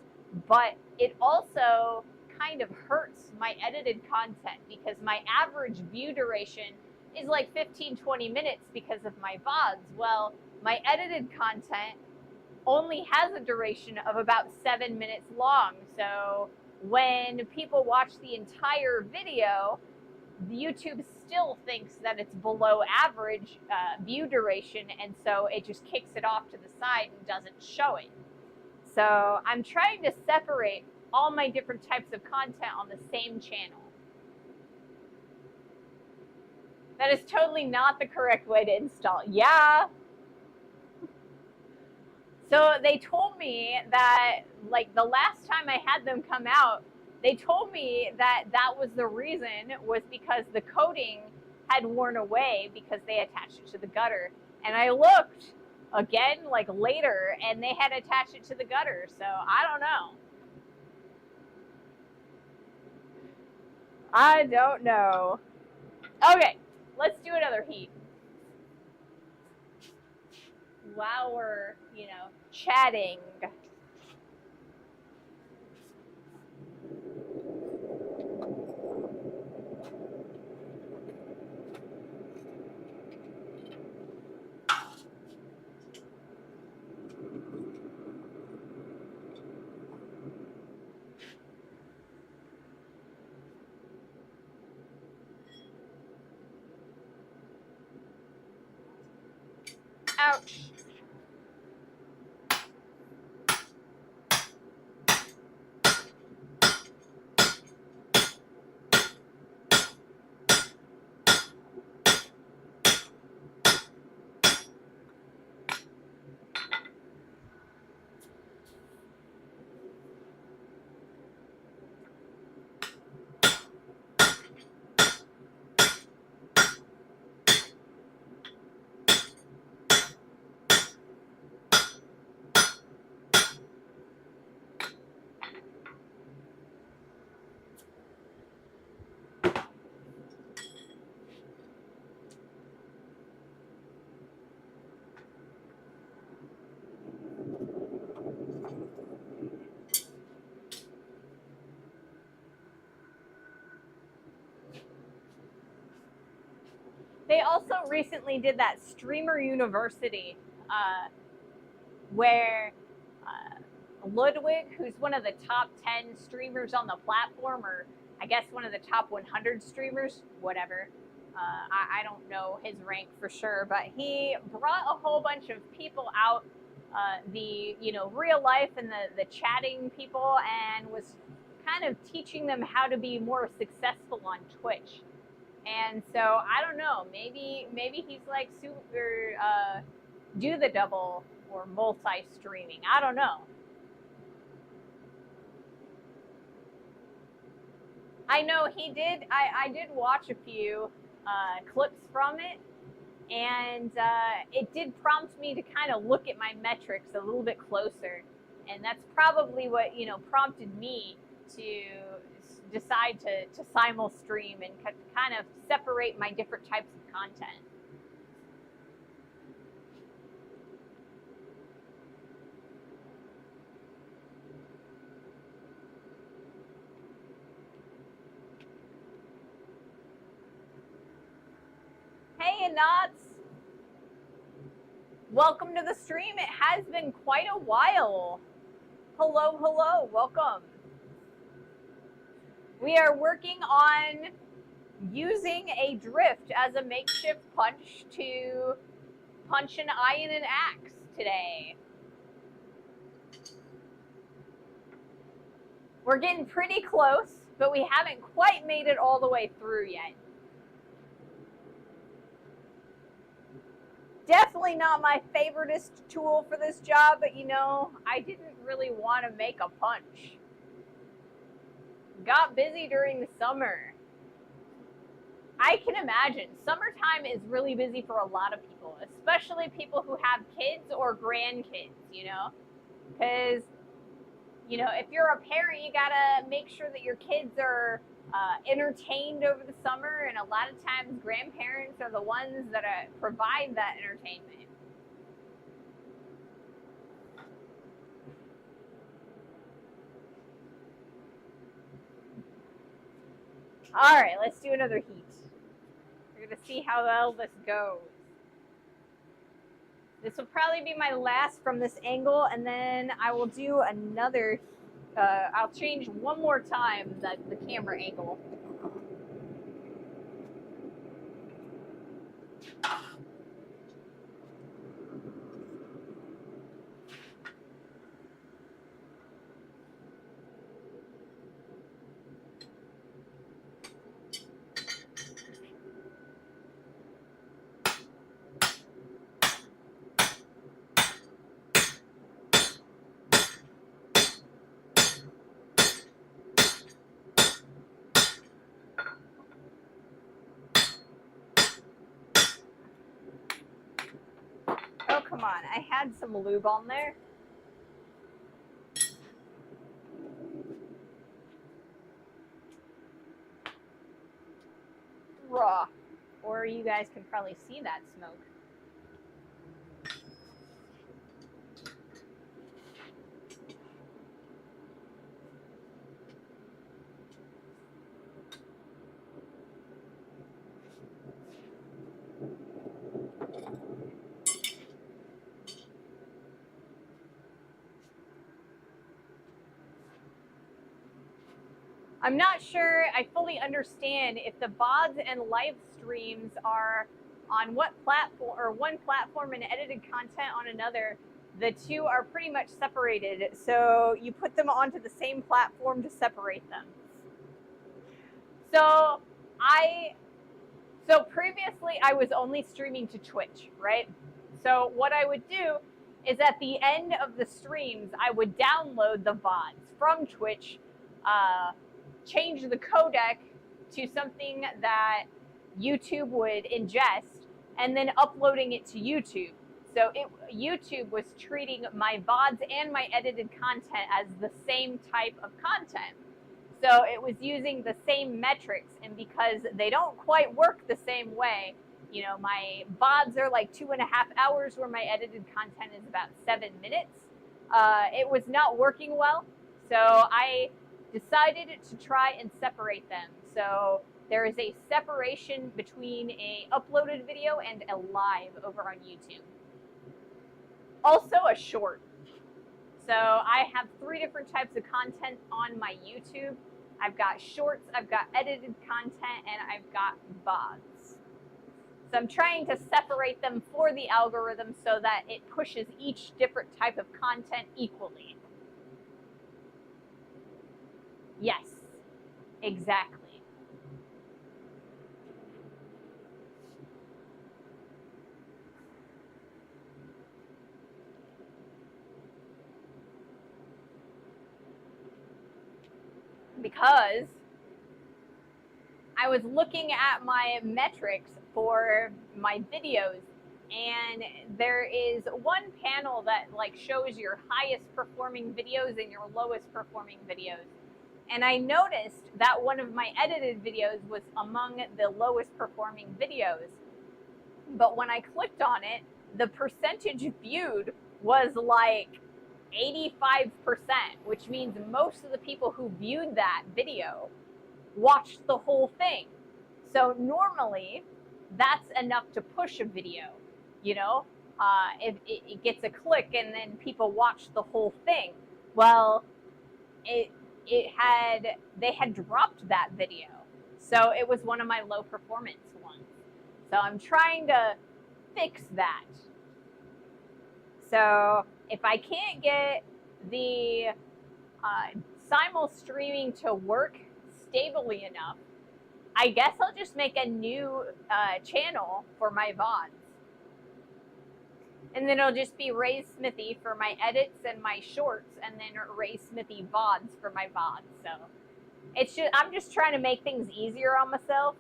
But it also kind of hurts my edited content because my average view duration is like 15-20 minutes because of my VODs. Well, my edited content only has a duration of about 7 minutes long. So when people watch the entire video, YouTube still thinks that it's below average view duration, and so it just kicks it off to the side and doesn't show it. So I'm trying to separate all my different types of content on the same channel. That is totally not the correct way to install. Yeah. So they told me that, like, the last time I had them come out, they told me that that was the reason, was because the coating had worn away because they attached it to the gutter. And I looked again, like, later, and they had attached it to the gutter. So I don't know. I don't know. Okay, let's do another heat. While we're, you know, chatting. Ouch. They also recently did that Streamer University where Ludwig, who's one of the top 10 streamers on the platform, or I guess one of the top 100 streamers, whatever. I don't know his rank for sure, but he brought a whole bunch of people out, the, you know, real life and the chatting people, and was kind of teaching them how to be more successful on Twitch. And so I don't know, maybe he's like super do the double or multi-streaming. I don't know. I know he did. I did watch a few clips from it, and it did prompt me to kind of look at my metrics a little bit closer, and that's probably what, you know, prompted me to decide to simul stream and kind of separate my different types of content. Hey, Knots. Welcome to the stream. It has been quite a while. Hello, hello, welcome. We are working on using a drift as a makeshift punch to punch an eye in an axe today. We're getting pretty close, but we haven't quite made it all the way through yet. Definitely not my favoriteest tool for this job, but you know, I didn't really want to make a punch. Got busy during the summer. I can imagine summertime is really busy for a lot of people, especially people who have kids or grandkids, you know, because, you know, if you're a parent, you gotta make sure that your kids are entertained over the summer, and a lot of times grandparents are the ones that provide that entertainment. All right, let's do another heat. We're gonna see how well this goes. This will probably be my last from this angle, and then I will do another. I'll change one more time the camera angle. Oh, come on. I had some lube on there. Raw. Or you guys can probably see that smoke. I'm not sure I fully understand if the VODs and live streams are on what platform, or one platform and edited content on another. The two are pretty much separated, so you put them onto the same platform to separate them. So previously I was only streaming to Twitch, right? So what I would do is at the end of the streams, I would download the VODs from Twitch, change the codec to something that YouTube would ingest, and then uploading it to YouTube. So YouTube was treating my VODs and my edited content as the same type of content. So it was using the same metrics, and because they don't quite work the same way, you know, my VODs are like 2.5 hours where my edited content is about 7 minutes. It was not working well, so I decided to try and separate them. So there is a separation between a uploaded video and a live over on YouTube. Also a short. So I have 3 different types of content on my YouTube. I've got shorts, I've got edited content, and I've got VODs. So I'm trying to separate them for the algorithm so that it pushes each different type of content equally. Yes, exactly. Because I was looking at my metrics for my videos, and there is one panel that like shows your highest performing videos and your lowest performing videos. And I noticed that one of my edited videos was among the lowest performing videos. But when I clicked on it, the percentage viewed was like 85%, which means most of the people who viewed that video watched the whole thing. So normally that's enough to push a video, you know, if it gets a click and then people watch the whole thing. Well, they had dropped that video. So it was one of my low performance ones. So I'm trying to fix that. So if I can't get the simul streaming to work stably enough, I guess I'll just make a new channel for my VODs. And then it'll just be Ray Smithy for my edits and my shorts, and then Ray Smithy VODs for my VODs. So it's just, I'm just trying to make things easier on myself.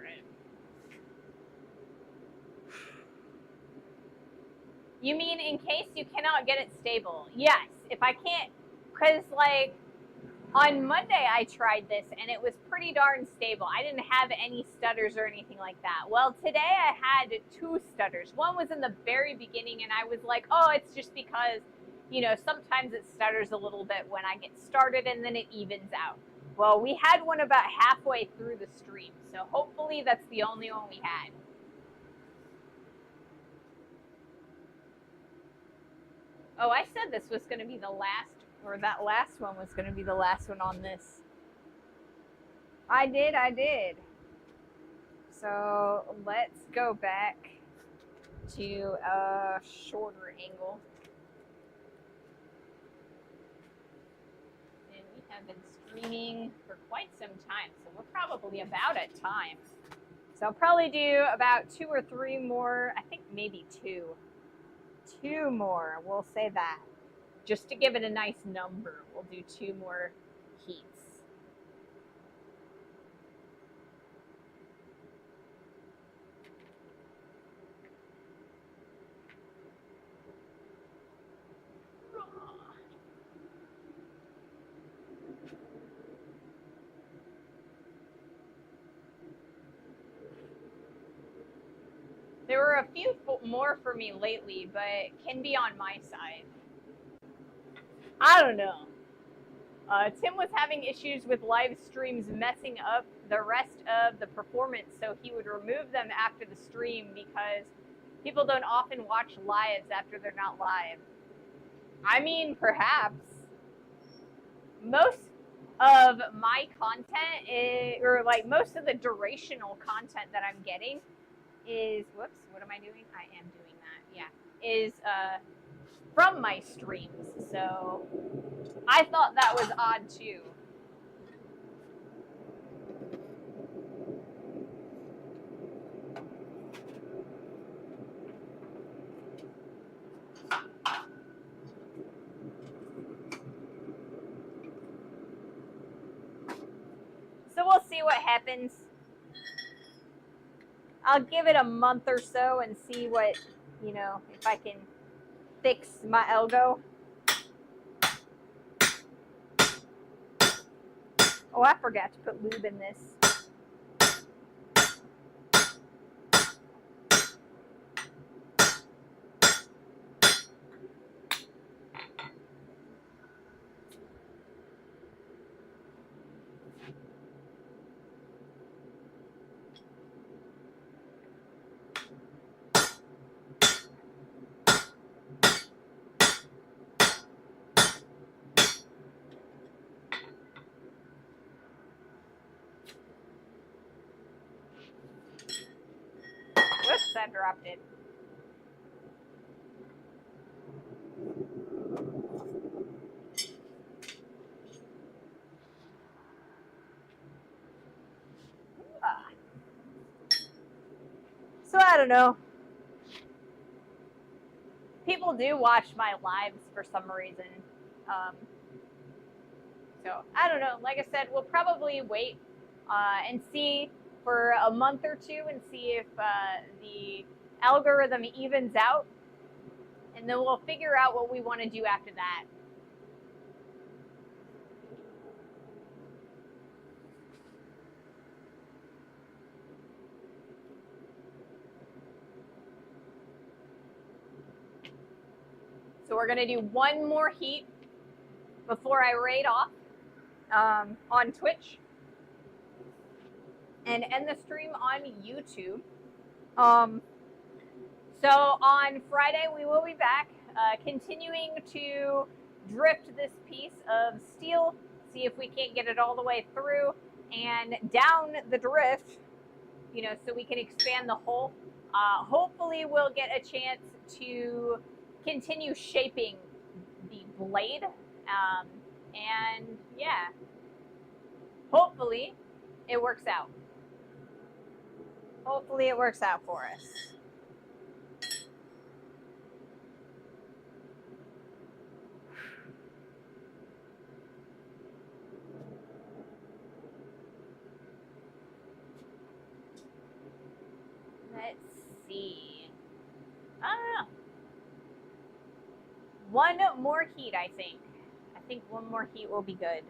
it. You mean in case you cannot get it stable? Yes, if I can't, because like on Monday I tried this and it was pretty darn stable. I didn't have any stutters or anything like that. Well, today I had 2 stutters. One was in the very beginning and I was like, oh, it's just because, you know, sometimes it stutters a little bit when I get started and then it evens out. Well, we had one about halfway through the stream, so hopefully that's the only one we had. Oh, I said this was going to be the last, or that last one was going to be the last one on this. I did. So let's go back to a shorter angle. And we have been streaming for quite some time, so we're probably about at time. So I'll probably do about 2 or 3 more, I think maybe 2. 2 more, we'll say that. Just to give it a nice number, we'll do 2 more heats. There were a few more for me lately, but can be on my side. I don't know. Tim was having issues with live streams messing up the rest of the performance, so he would remove them after the stream because people don't often watch lives after they're not live. I mean, perhaps. Most of my content is, or like most of the durational content that I'm getting is, whoops, what am I doing? I am doing that, yeah, is from my streams. So I thought that was odd too. So we'll see what happens. I'll give it a month or so and see what, you know, if I can fix my algo. Oh, I forgot to put lube in this. Whoops, I dropped it. So I don't know. People do watch my lives for some reason. So I don't know. Like I said, we'll probably wait and see for a month or 2 and see if the algorithm evens out. And then we'll figure out what we want to do after that. So we're going to do 1 more heat before I raid off on Twitch and end the stream on YouTube. So on Friday, we will be back continuing to drift this piece of steel, see if we can't get it all the way through and down the drift, you know, so we can expand the hole. Hopefully we'll get a chance to continue shaping the blade. And yeah, hopefully it works out. Hopefully it works out for us. One more heat, I think. I think one more heat will be good.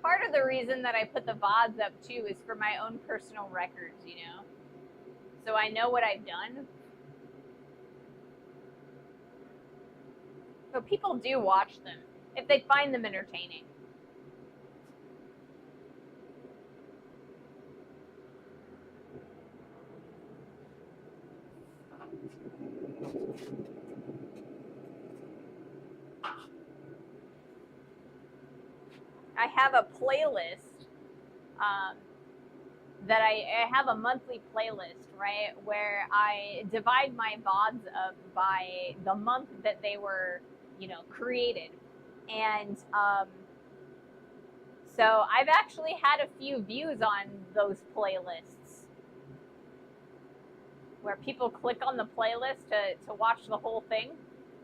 Part of the reason that I put the VODs up too is for my own personal records, you know? So I know what I've done. But people do watch them if they find them entertaining. I have a playlist that I have a monthly playlist, right, where I divide my VODs up by the month that they were, you know, created. And so I've actually had a few views on those playlists where people click on the playlist to watch the whole thing.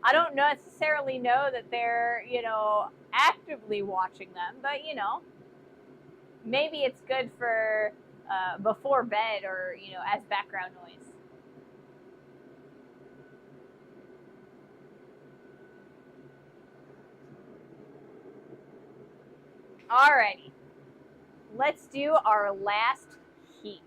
I don't necessarily know that they're, you know, actively watching them, but, you know, maybe it's good for before bed or, you know, as background noise. Alrighty. Let's do our last heat.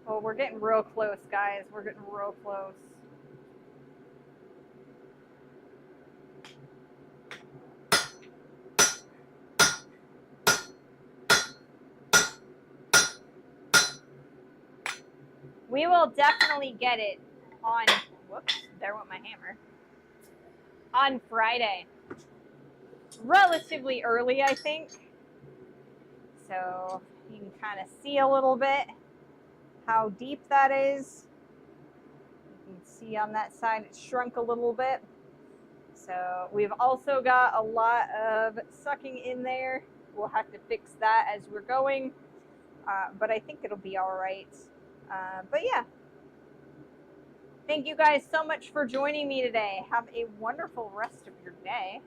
Oh, we're getting real close, guys. We're getting real close. We will definitely get it on, whoops, there went my hammer, on Friday. Relatively early, I think. So you can kind of see a little bit how deep that is. You can see on that side it shrunk a little bit. So we've also got a lot of sucking in there. We'll have to fix that as we're going, but I think it'll be all right. But yeah, thank you guys so much for joining me today. Have a wonderful rest of your day.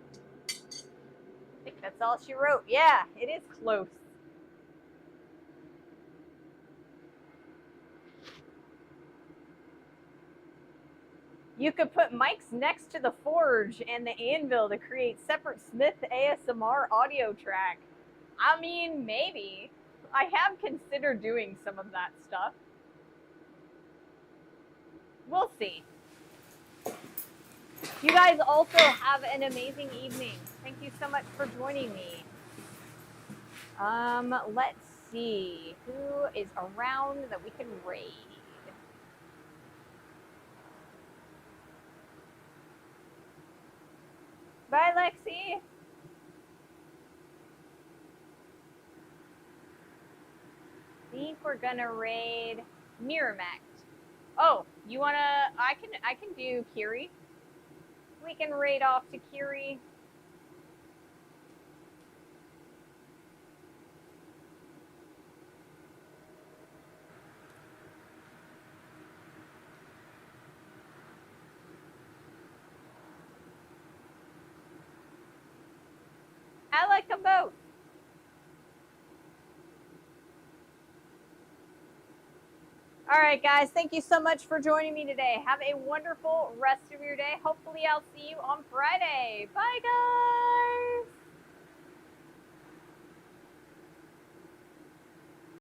I think that's all she wrote. Yeah, it is close. You could put mics next to the forge and the anvil to create separate Smith ASMR audio track. I mean, maybe. I have considered doing some of that stuff. We'll see. You guys also have an amazing evening. Thank you so much for joining me. Let's see who is around that we can raid. Bye, Lexi. I think we're gonna raid Miramax. Oh, you wanna? I can do Kiri. We can raid off to Kiri. I like them both. All right, guys, thank you so much for joining me today. Have a wonderful rest of your day. Hopefully, I'll see you on Friday. Bye, guys.